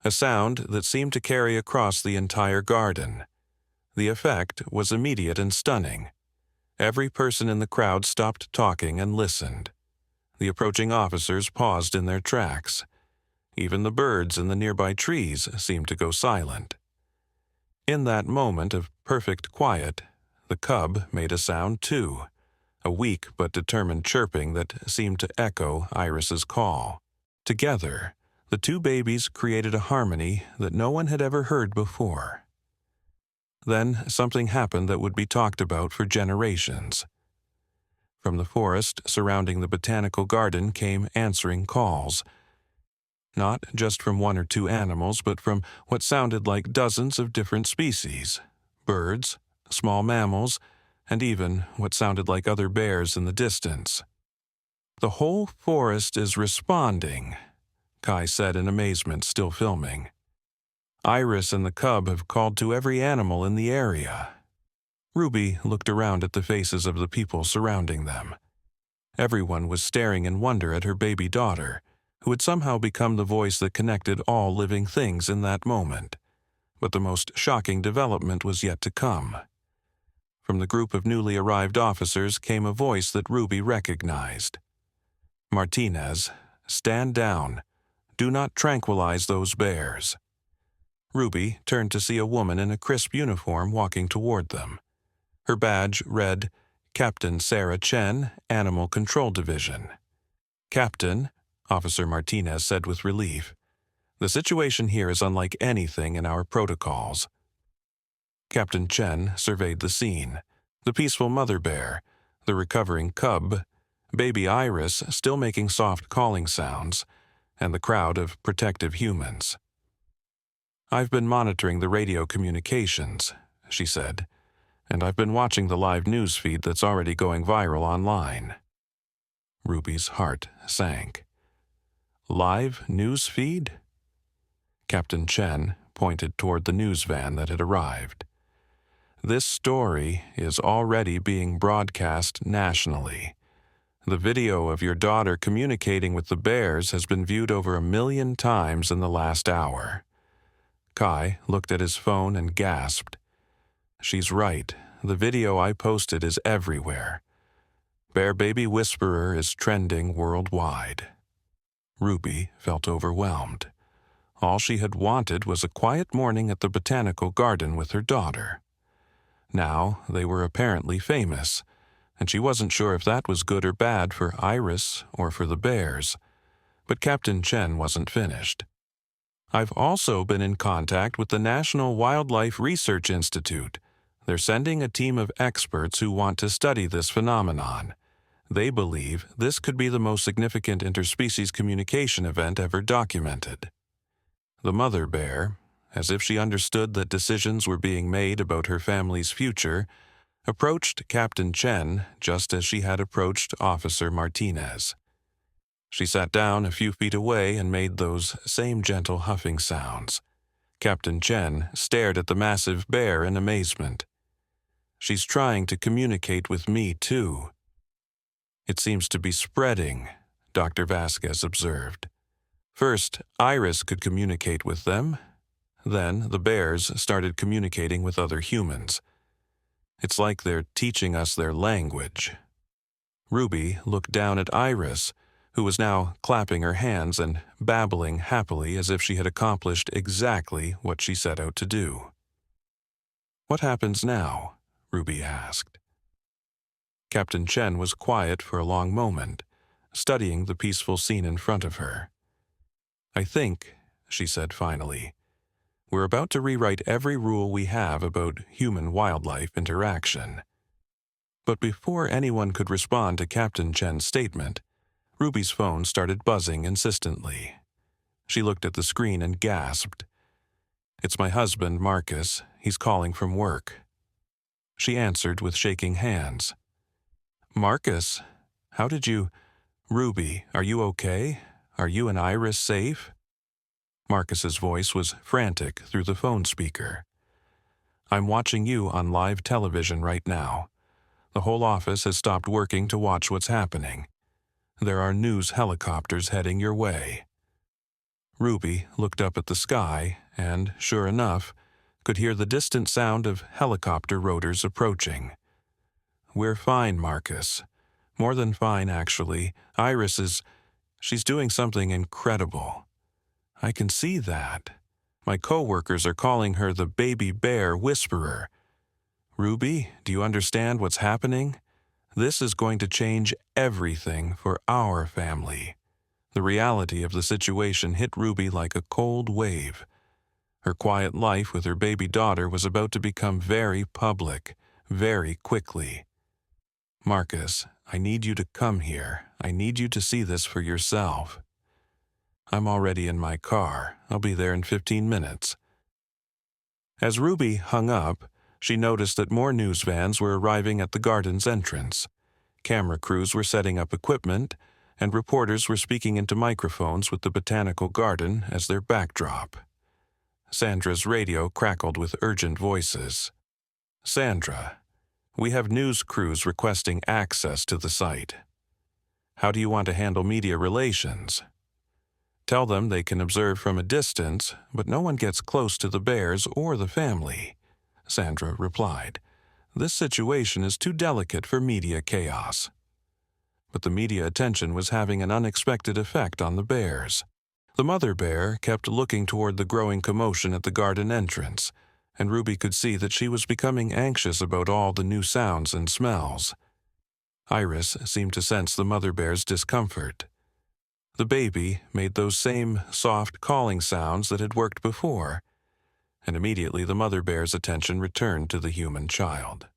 a sound that seemed to carry across the entire garden. The effect was immediate and stunning. Every person in the crowd stopped talking and listened. The approaching officers paused in their tracks. Even the birds in the nearby trees seemed to go silent. In that moment of perfect quiet, the cub made a sound too, a weak but determined chirping that seemed to echo Iris's call. Together, the two babies created a harmony that no one had ever heard before. Then something happened that would be talked about for generations. From the forest surrounding the botanical garden came answering calls, not just from one or two animals, but from what sounded like dozens of different species, birds, small mammals, and even what sounded like other bears in the distance. "The whole forest is responding," Kai said in amazement, still filming. "Iris and the cub have called to every animal in the area." Ruby looked around at the faces of the people surrounding them. Everyone was staring in wonder at her baby daughter, who had somehow become the voice that connected all living things in that moment. But the most shocking development was yet to come. From the group of newly arrived officers came a voice that Ruby recognized. "Martinez, stand down. Do not tranquilize those bears." Ruby turned to see a woman in a crisp uniform walking toward them. Her badge read, "Captain Sarah Chen, Animal Control Division." "Captain," Officer Martinez said with relief, "the situation here is unlike anything in our protocols." Captain Chen surveyed the scene. The peaceful mother bear, the recovering cub, baby Iris still making soft calling sounds, and the crowd of protective humans. "I've been monitoring the radio communications," she said, "and I've been watching the live news feed that's already going viral online." Ruby's heart sank. "Live news feed?" Captain Chen pointed toward the news van that had arrived. "This story is already being broadcast nationally. The video of your daughter communicating with the bears has been viewed over 1 million times in the last hour." Kai looked at his phone and gasped. "She's right. The video I posted is everywhere. Bear Baby Whisperer is trending worldwide." Ruby felt overwhelmed. All she had wanted was a quiet morning at the botanical garden with her daughter. Now they were apparently famous, and she wasn't sure if that was good or bad for Iris or for the bears. But Captain Chen wasn't finished. "I've also been in contact with the National Wildlife Research Institute. They're sending a team of experts who want to study this phenomenon. They believe this could be the most significant interspecies communication event ever documented." The mother bear, as if she understood that decisions were being made about her family's future, approached Captain Chen just as she had approached Officer Martinez. She sat down a few feet away and made those same gentle huffing sounds. Captain Chen stared at the massive bear in amazement. "She's trying to communicate with me, too." "It seems to be spreading," Dr. Vasquez observed. "First, Iris could communicate with them. Then the bears started communicating with other humans. It's like they're teaching us their language." Ruby looked down at Iris, who was now clapping her hands and babbling happily as if she had accomplished exactly what she set out to do. "What happens now?" Ruby asked. Captain Chen was quiet for a long moment, studying the peaceful scene in front of her. "I think," she said finally, "we're about to rewrite every rule we have about human-wildlife interaction." But before anyone could respond to Captain Chen's statement, Ruby's phone started buzzing insistently. She looked at the screen and gasped. "It's my husband, Marcus. He's calling from work." She answered with shaking hands. "Marcus, how did you— Ruby, are you okay? Are you and Iris safe?" Marcus's voice was frantic through the phone speaker. "I'm watching you on live television right now. The whole office has stopped working to watch what's happening. There are news helicopters heading your way." Ruby looked up at the sky and, sure enough, could hear the distant sound of helicopter rotors approaching. "We're fine, Marcus. More than fine, actually. Iris is— she's doing something incredible. I can see that. My co-workers are calling her the baby bear whisperer. Ruby, do you understand what's happening? This is going to change everything for our family." The reality of the situation hit Ruby like a cold wave. Her quiet life with her baby daughter was about to become very public, very quickly. "Marcus, I need you to come here. I need you to see this for yourself." "I'm already in my car. I'll be there in 15 minutes. As Ruby hung up, she noticed that more news vans were arriving at the garden's entrance. Camera crews were setting up equipment, and reporters were speaking into microphones with the Botanical-Garden as their backdrop. Sandra's radio crackled with urgent voices. "Sandra, we have news crews requesting access to the site. How do you want to handle media relations?" "Tell them they can observe from a distance, but no one gets close to the bears or the family," Sandra replied. "This situation is too delicate for media chaos." But the media attention was having an unexpected effect on the bears. The mother bear kept looking toward the growing commotion at the garden entrance, and Ruby could see that she was becoming anxious about all the new sounds and smells. Iris seemed to sense the mother bear's discomfort. The baby made those same soft calling sounds that had worked before, and immediately the mother bear's attention returned to the human child.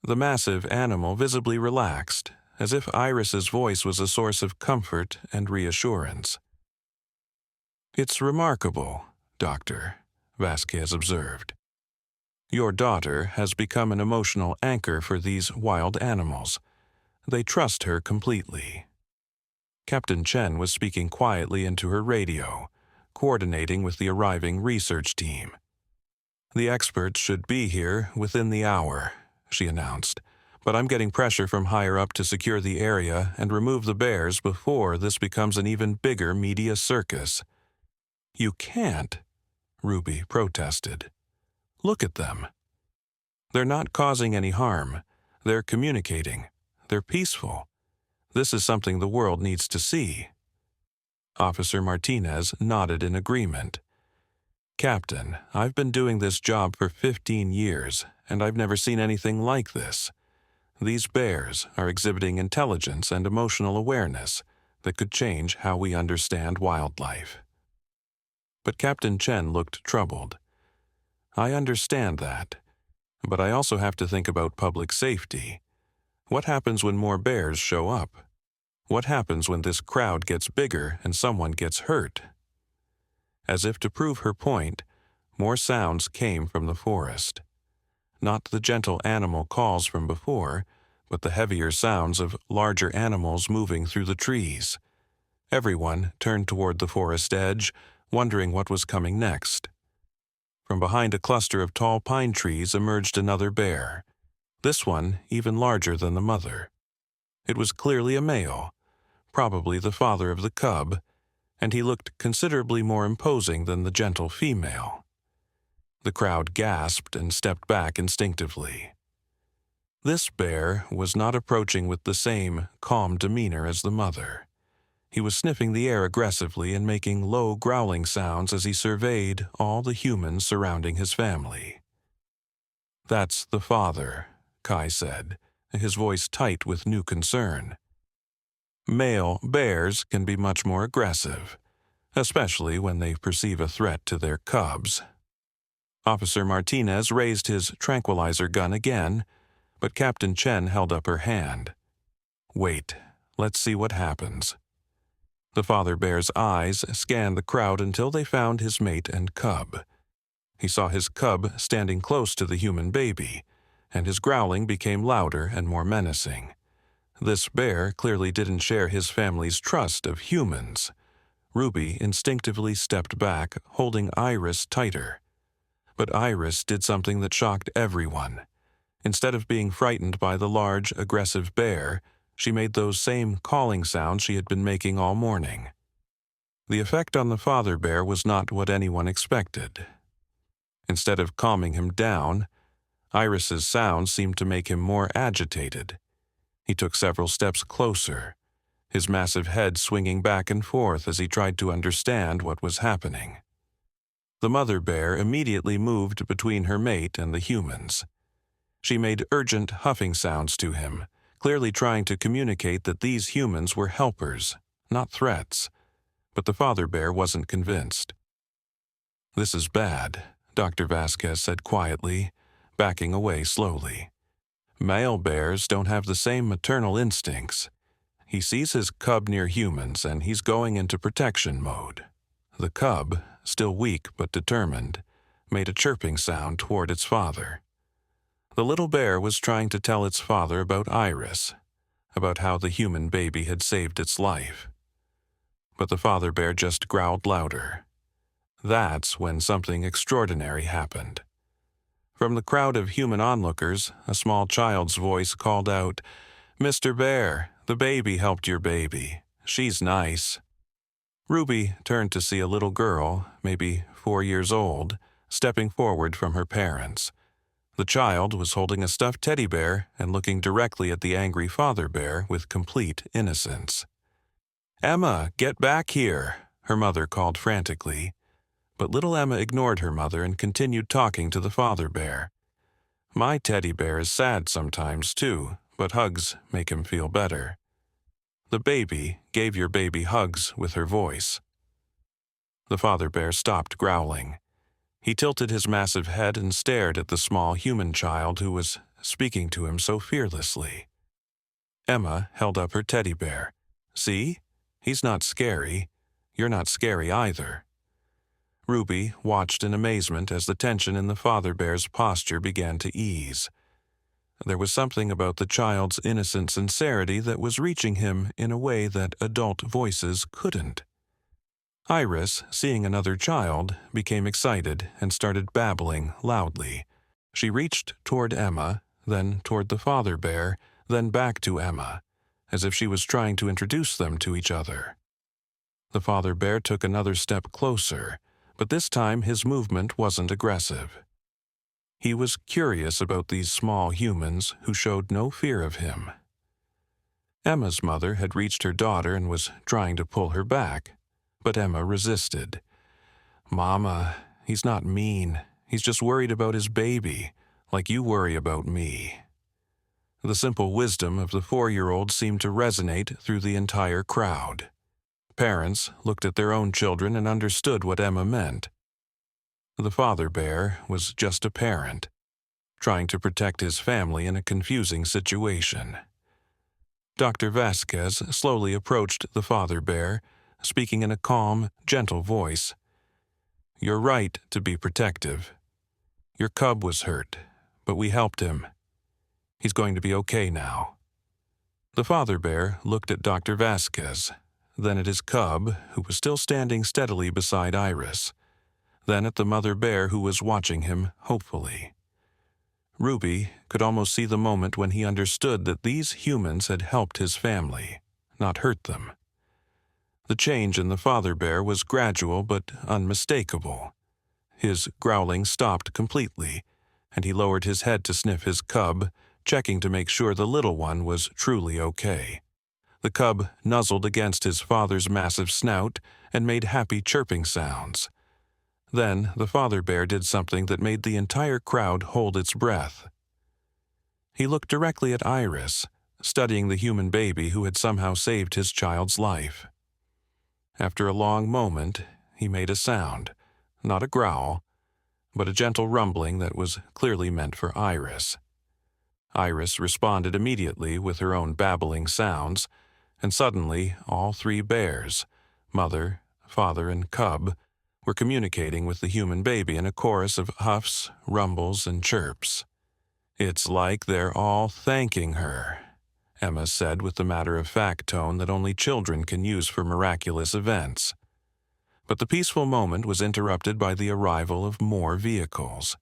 The massive animal visibly relaxed, as if Iris's voice was a source of comfort and reassurance. "It's remarkable, Doctor," Vasquez observed. "Your daughter has become an emotional anchor for these wild animals. They trust her completely." Captain Chen was speaking quietly into her radio, coordinating with the arriving research team. "The experts should be here within the hour," she announced, "but I'm getting pressure from higher up to secure the area and remove the bears before this becomes an even bigger media circus." "You can't," Ruby protested. "Look at them. They're not causing any harm. They're communicating. They're peaceful. This is something the world needs to see." Officer Martinez nodded in agreement. "Captain, I've been doing this job for 15 years, and I've never seen anything like this. These bears are exhibiting intelligence and emotional awareness that could change how we understand wildlife." But Captain Chen looked troubled. "I understand that, but I also have to think about public safety. What happens when more bears show up? What happens when this crowd gets bigger and someone gets hurt?" As if to prove her point, more sounds came from the forest. Not the gentle animal calls from before, but the heavier sounds of larger animals moving through the trees. Everyone turned toward the forest edge, wondering what was coming next. From behind a cluster of tall pine trees emerged another bear, this one even larger than the mother. It was clearly a male, probably the father of the cub, and he looked considerably more imposing than the gentle female. The crowd gasped and stepped back instinctively. This bear was not approaching with the same calm demeanor as the mother. He was sniffing the air aggressively and making low growling sounds as he surveyed all the humans surrounding his family. "That's the father," Kai said, his voice tight with new concern. "Male bears can be much more aggressive, especially when they perceive a threat to their cubs." Officer Martinez raised his tranquilizer gun again, but Captain Chen held up her hand. "Wait, let's see what happens." The father bear's eyes scanned the crowd until they found his mate and cub. He saw his cub standing close to the human baby, and his growling became louder and more menacing. This bear clearly didn't share his family's trust of humans. Ruby instinctively stepped back, holding Iris tighter. But Iris did something that shocked everyone. Instead of being frightened by the large, aggressive bear, she made those same calling sounds she had been making all morning. The effect on the father bear was not what anyone expected. Instead of calming him down, Iris's sounds seemed to make him more agitated. He took several steps closer, his massive head swinging back and forth as he tried to understand what was happening. The mother bear immediately moved between her mate and the humans. She made urgent huffing sounds to him, clearly trying to communicate that these humans were helpers, not threats. But the father bear wasn't convinced. "This is bad," Dr. Vasquez said quietly, backing away slowly. "Male bears don't have the same maternal instincts. He sees his cub near humans and he's going into protection mode." The cub, still weak but determined, made a chirping sound toward its father. The little bear was trying to tell its father about Iris, about how the human baby had saved its life. But the father bear just growled louder. That's when something extraordinary happened. From the crowd of human onlookers, a small child's voice called out, "Mr. Bear, the baby helped your baby. She's nice." Ruby turned to see a little girl, maybe 4 years old, stepping forward from her parents. The child was holding a stuffed teddy bear and looking directly at the angry father bear with complete innocence. "Emma, get back here," her mother called frantically. But little Emma ignored her mother and continued talking to the father bear. "My teddy bear is sad sometimes too, but hugs make him feel better." The baby gave your baby hugs with her voice. The father bear stopped growling. He tilted his massive head and stared at the small human child who was speaking to him so fearlessly. Emma held up her teddy bear. "See? He's not scary. You're not scary either." Ruby watched in amazement as the tension in the father bear's posture began to ease. There was something about the child's innocent sincerity that was reaching him in a way that adult voices couldn't. Iris, seeing another child, became excited and started babbling loudly. She reached toward Emma, then toward the father bear, then back to Emma, as if she was trying to introduce them to each other. The father bear took another step closer, but this time his movement wasn't aggressive. He was curious about these small humans who showed no fear of him. Emma's mother had reached her daughter and was trying to pull her back, but Emma resisted. "Mama, he's not mean. He's just worried about his baby, like you worry about me." The simple wisdom of the 4-year-old seemed to resonate through the entire crowd. Parents looked at their own children and understood what Emma meant. The father bear was just a parent, trying to protect his family in a confusing situation. Dr. Vasquez slowly approached the father bear, speaking in a calm, gentle voice. "You're right to be protective. Your cub was hurt, but we helped him. He's going to be okay now." The father bear looked at Dr. Vasquez, then at his cub, who was still standing steadily beside Iris, then at the mother bear who was watching him hopefully. Ruby could almost see the moment when he understood that these humans had helped his family, not hurt them. The change in the father bear was gradual but unmistakable. His growling stopped completely, and he lowered his head to sniff his cub, checking to make sure the little one was truly okay. The cub nuzzled against his father's massive snout and made happy chirping sounds. Then the father bear did something that made the entire crowd hold its breath. He looked directly at Iris, studying the human baby who had somehow saved his child's life. After a long moment, he made a sound, not a growl, but a gentle rumbling that was clearly meant for Iris. Iris responded immediately with her own babbling sounds, and suddenly all three bears, mother, father, and cub, were communicating with the human baby in a chorus of huffs, rumbles, and chirps. "It's like they're all thanking her," Emma said with the matter-of-fact tone that only children can use for miraculous events. But the peaceful moment was interrupted by the arrival of more vehicles.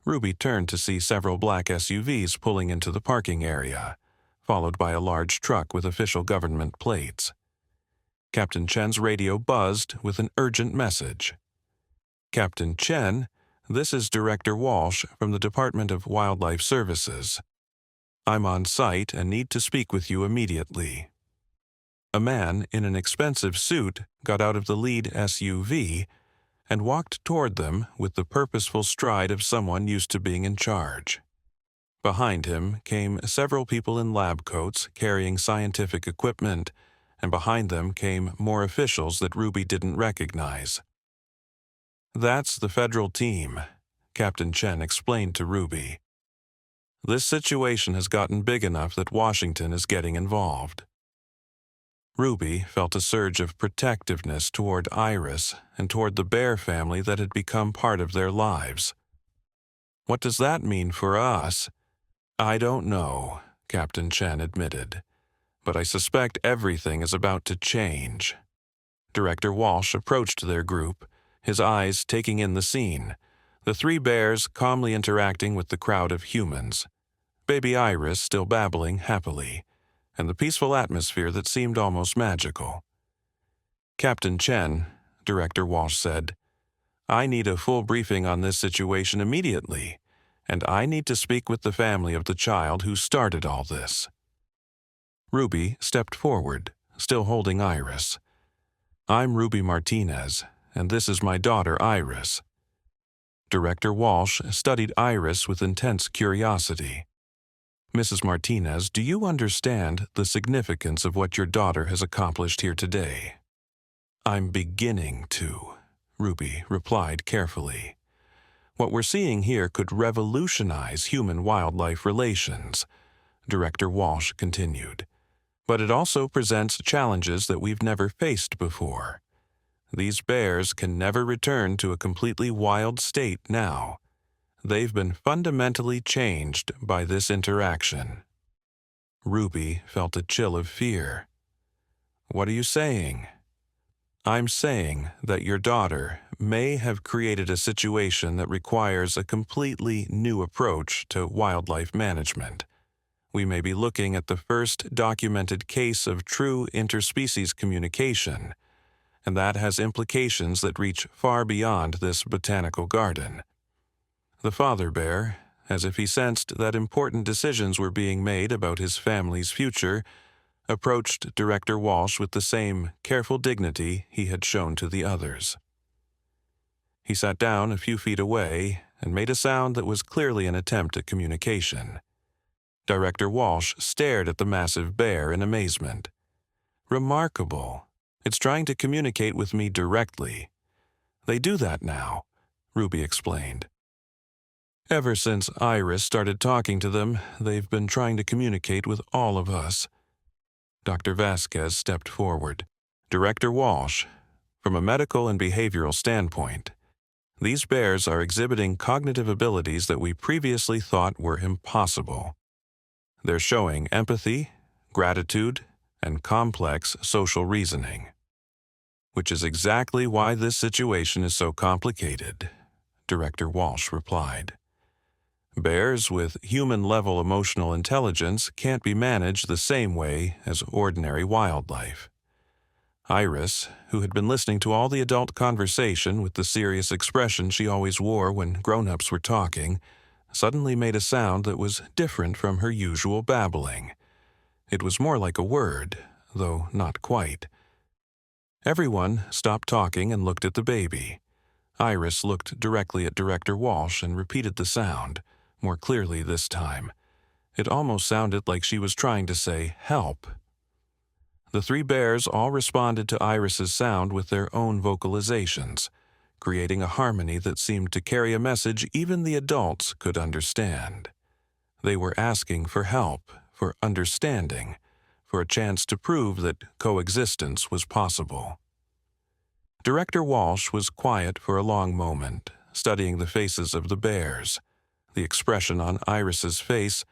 Ruby turned to see several black SUVs pulling into the parking area, followed by a large truck with official government plates. Captain Chen's radio buzzed with an urgent message. "Captain Chen, this is Director Walsh from the Department of Wildlife Services. I'm on site and need to speak with you immediately." A man in an expensive suit got out of the lead SUV and walked toward them with the purposeful stride of someone used to being in charge. Behind him came several people in lab coats carrying scientific equipment, and behind them came more officials that Ruby didn't recognize. "That's the federal team," Captain Chen explained to Ruby. "This situation has gotten big enough that Washington is getting involved." Ruby felt a surge of protectiveness toward Iris and toward the bear family that had become part of their lives. "What does that mean for us?" "I don't know," Captain Chen admitted, "but I suspect everything is about to change." Director Walsh approached their group, his eyes taking in the scene, the three bears calmly interacting with the crowd of humans, baby Iris still babbling happily, and the peaceful atmosphere that seemed almost magical. "Captain Chen," Director Walsh said, "I need a full briefing on this situation immediately, and I need to speak with the family of the child who started all this." Ruby stepped forward, still holding Iris. "I'm Ruby Martinez, and this is my daughter Iris." Director Walsh studied Iris with intense curiosity. "Mrs. Martinez, do you understand the significance of what your daughter has accomplished here today?" "I'm beginning to," Ruby replied carefully. "What we're seeing here could revolutionize human-wildlife relations," Director Walsh continued. "But it also presents challenges that we've never faced before. These bears can never return to a completely wild state now. They've been fundamentally changed by this interaction." Ruby felt a chill of fear. "What are you saying?" "I'm saying that your daughter may have created a situation that requires a completely new approach to wildlife management. We may be looking at the first documented case of true interspecies communication, and that has implications that reach far beyond this botanical garden." The father bear, as if he sensed that important decisions were being made about his family's future, approached Director Walsh with the same careful dignity he had shown to the others. He sat down a few feet away and made a sound that was clearly an attempt at communication. Director Walsh stared at the massive bear in amazement. "Remarkable. It's trying to communicate with me directly. They do that now," Ruby explained. "Ever since Iris started talking to them, they've been trying to communicate with all of us." Dr. Vasquez stepped forward. "Director Walsh, from a medical and behavioral standpoint, these bears are exhibiting cognitive abilities that we previously thought were impossible. They're showing empathy, gratitude, and complex social reasoning. Which is exactly why this situation is so complicated," Director Walsh replied. "Bears with human-level emotional intelligence can't be managed the same way as ordinary wildlife." Iris, who had been listening to all the adult conversation with the serious expression she always wore when grown-ups were talking, suddenly made a sound that was different from her usual babbling. It was more like a word, though not quite. Everyone stopped talking and looked at the baby. Iris looked directly at Director Walsh and repeated the sound, more clearly this time. It almost sounded like she was trying to say, "Help." The three bears all responded to Iris's sound with their own vocalizations, creating a harmony that seemed to carry a message even the adults could understand. They were asking for help, for understanding, for a chance to prove that coexistence was possible. Director Walsh was quiet for a long moment, studying the faces of the bears, the expression on Iris's face,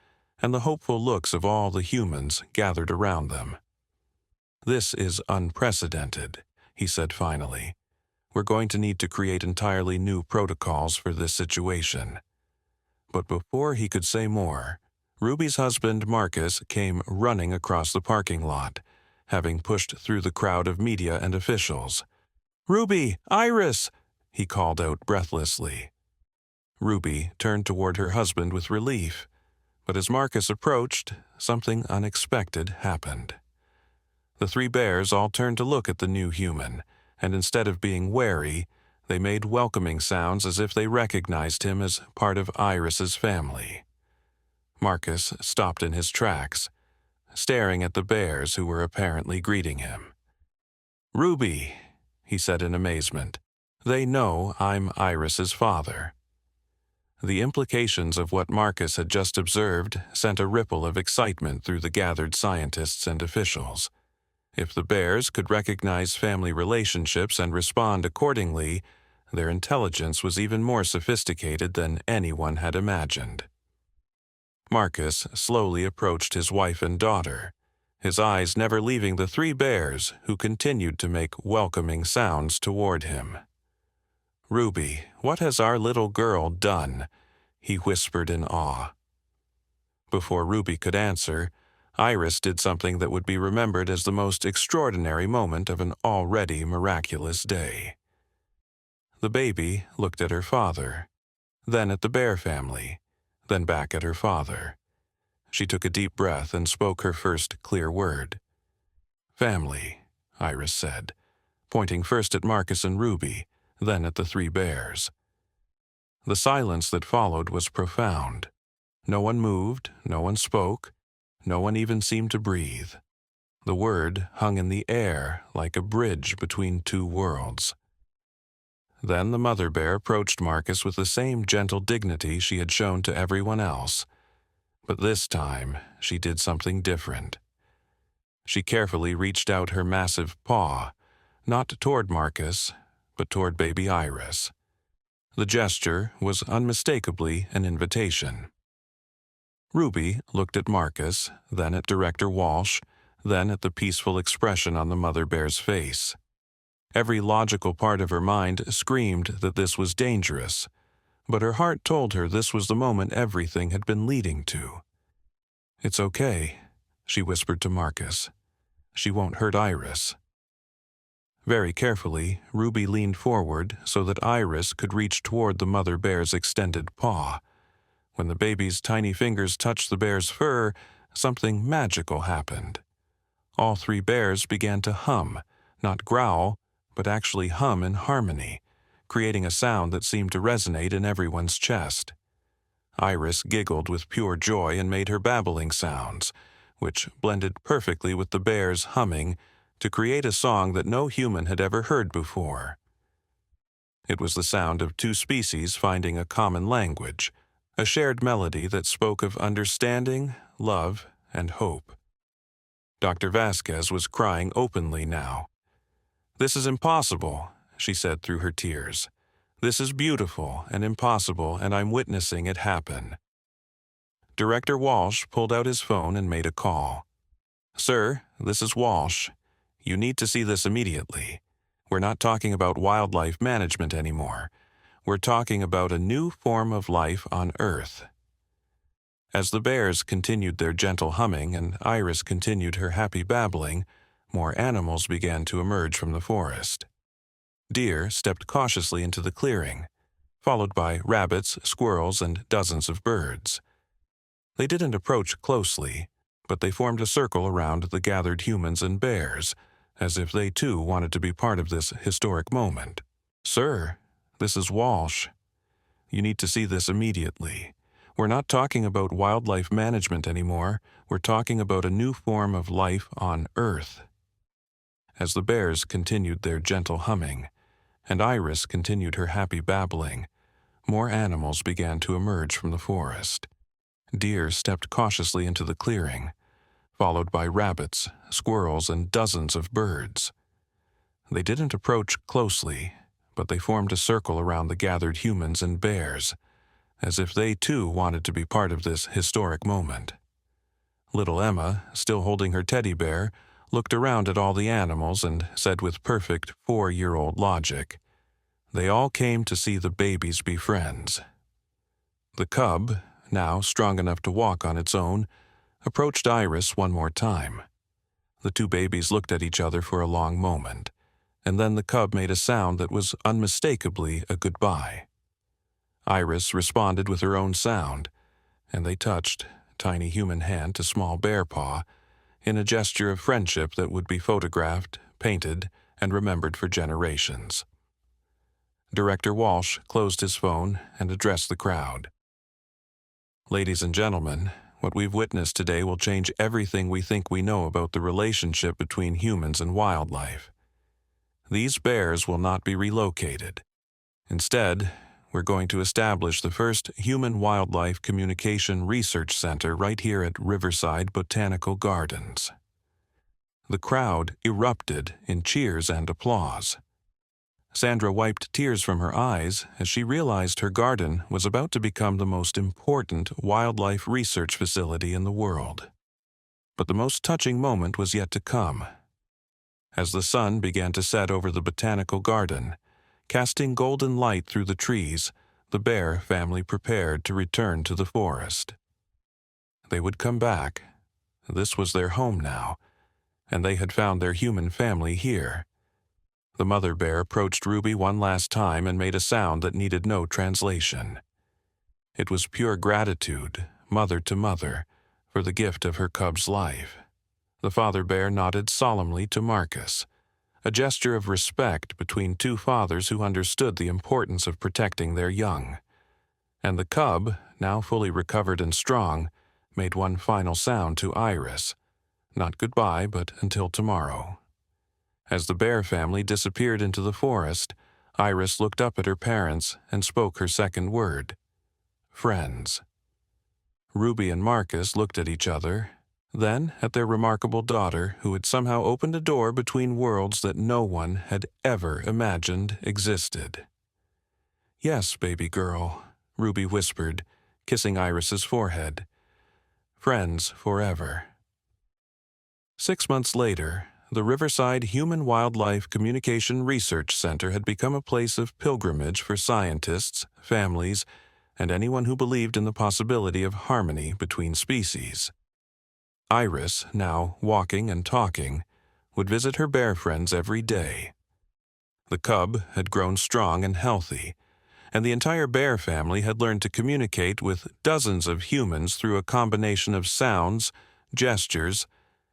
and the hopeful looks of all the humans gathered around them. "This is unprecedented," he said finally. "We're going to need to create entirely new protocols for this situation." But before he could say more, Ruby's husband Marcus came running across the parking lot, having pushed through the crowd of media and officials. "Ruby! Iris!" he called out breathlessly. Ruby turned toward her husband with relief, but as Marcus approached, something unexpected happened. The three bears all turned to look at the new human, and instead of being wary, they made welcoming sounds as if they recognized him as part of Iris's family. Marcus stopped in his tracks, staring at the bears who were apparently greeting him. "Ruby," he said in amazement, "they know I'm Iris's father." The implications of what Marcus had just observed sent a ripple of excitement through the gathered scientists and officials. If the bears could recognize family relationships and respond accordingly, their intelligence was even more sophisticated than anyone had imagined. Marcus slowly approached his wife and daughter, his eyes never leaving the three bears who continued to make welcoming sounds toward him. "Ruby, what has our little girl done?" he whispered in awe. Before Ruby could answer, Iris did something that would be remembered as the most extraordinary moment of an already miraculous day. The baby looked at her father, then at the bear family, then back at her father. She took a deep breath and spoke her first clear word. "Family," Iris said, pointing first at Marcus and Ruby, then at the three bears. The silence that followed was profound. No one moved, no one spoke, no one even seemed to breathe. The word hung in the air like a bridge between two worlds. Then the mother bear approached Marcus with the same gentle dignity she had shown to everyone else. But this time, she did something different. She carefully reached out her massive paw, not toward Marcus, but toward baby Iris. The gesture was unmistakably an invitation. Ruby looked at Marcus, then at Director Walsh, then at the peaceful expression on the mother bear's face. Every logical part of her mind screamed that this was dangerous, but her heart told her this was the moment everything had been leading to. "It's okay," she whispered to Marcus. "She won't hurt Iris." Very carefully, Ruby leaned forward so that Iris could reach toward the mother bear's extended paw. When the baby's tiny fingers touched the bear's fur, something magical happened. All three bears began to hum, not growl, but actually hum in harmony, creating a sound that seemed to resonate in everyone's chest. Iris giggled with pure joy and made her babbling sounds, which blended perfectly with the bears' humming to create a song that no human had ever heard before. It was the sound of two species finding a common language, a shared melody that spoke of understanding, love, and hope. Dr. Vasquez was crying openly now. "This is impossible," she said through her tears. "This is beautiful and impossible, and I'm witnessing it happen." Director Walsh pulled out his phone and made a call. "Sir, this is Walsh. You need to see this immediately. We're not talking about wildlife management anymore. We're talking about a new form of life on Earth." As the bears continued their gentle humming and Iris continued her happy babbling, more animals began to emerge from the forest. Deer stepped cautiously into the clearing, followed by rabbits, squirrels, and dozens of birds. They didn't approach closely, but they formed a circle around the gathered humans and bears, as if they too wanted to be part of this historic moment. "Sir, this is Walsh. You need to see this immediately. We're not talking about wildlife management anymore. We're talking about a new form of life on Earth." As the bears continued their gentle humming, and Iris continued her happy babbling, more animals began to emerge from the forest. Deer stepped cautiously into the clearing, followed by rabbits, squirrels, and dozens of birds. They didn't approach closely, but they formed a circle around the gathered humans and bears, as if they too wanted to be part of this historic moment. Little Emma, still holding her teddy bear, looked around at all the animals and said with perfect 4-year-old logic, "They all came to see the babies be friends." The cub, now strong enough to walk on its own, approached Iris one more time. The two babies looked at each other for a long moment, and then the cub made a sound that was unmistakably a goodbye. Iris responded with her own sound, and they touched, tiny human hand to small bear paw, in a gesture of friendship that would be photographed, painted, and remembered for generations. Director Walsh closed his phone and addressed the crowd. "Ladies and gentlemen, what we've witnessed today will change everything we think we know about the relationship between humans and wildlife. These bears will not be relocated. Instead, we're going to establish the first human-wildlife communication research center right here at Riverside Botanical-Gardens." The crowd erupted in cheers and applause. Sandra wiped tears from her eyes as she realized her garden was about to become the most important wildlife research facility in the world. But the most touching moment was yet to come. As the sun began to set over the botanical garden, casting golden light through the trees, the bear family prepared to return to the forest. They would come back. This was their home now, and they had found their human family here. The mother bear approached Ruby one last time and made a sound that needed no translation. It was pure gratitude, mother to mother, for the gift of her cub's life. The father bear nodded solemnly to Marcus, a gesture of respect between two fathers who understood the importance of protecting their young. And the cub, now fully recovered and strong, made one final sound to Iris. Not goodbye, but until tomorrow. As the bear family disappeared into the forest, Iris looked up at her parents and spoke her second word. Friends. Ruby and Marcus looked at each other, then at their remarkable daughter who had somehow opened a door between worlds that no one had ever imagined existed. "Yes, baby girl," Ruby whispered, kissing Iris's forehead. "Friends forever." 6 months later, the Riverside Human-Wildlife Communication Research Center had become a place of pilgrimage for scientists, families, and anyone who believed in the possibility of harmony between species. Iris, now walking and talking, would visit her bear friends every day. The cub had grown strong and healthy, and the entire bear family had learned to communicate with dozens of humans through a combination of sounds, gestures,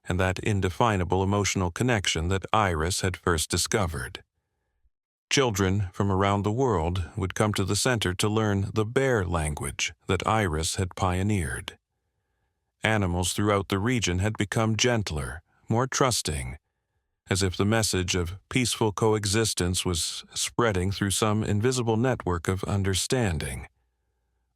and that indefinable emotional connection that Iris had first discovered. Children from around the world would come to the center to learn the bear language that Iris had pioneered. Animals throughout the region had become gentler, more trusting, as if the message of peaceful coexistence was spreading through some invisible network of understanding.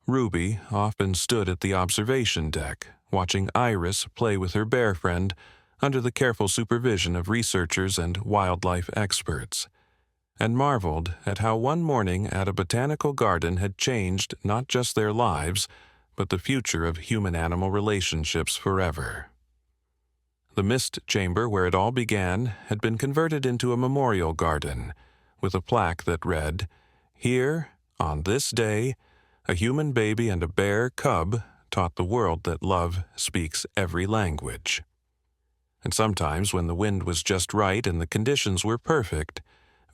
Ruby often stood at the observation deck, watching Iris play with her bear friend under the careful supervision of researchers and wildlife experts, and marveled at how one morning at a botanical garden had changed not just their lives, but the future of human-animal relationships forever. The mist chamber where it all began had been converted into a memorial garden, with a plaque that read, "Here, on this day, a human baby and a bear cub taught the world that love speaks every language." And sometimes when the wind was just right and the conditions were perfect,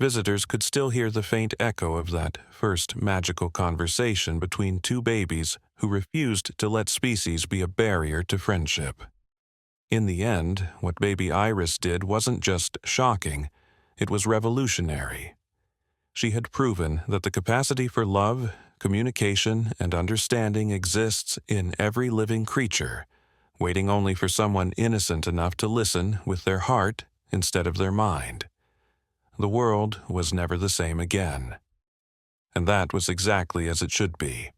visitors could still hear the faint echo of that first magical conversation between two babies who refused to let species be a barrier to friendship. In the end, what baby Iris did wasn't just shocking, it was revolutionary. She had proven that the capacity for love, communication, and understanding exists in every living creature, waiting only for someone innocent enough to listen with their heart instead of their mind. The world was never the same again. And that was exactly as it should be.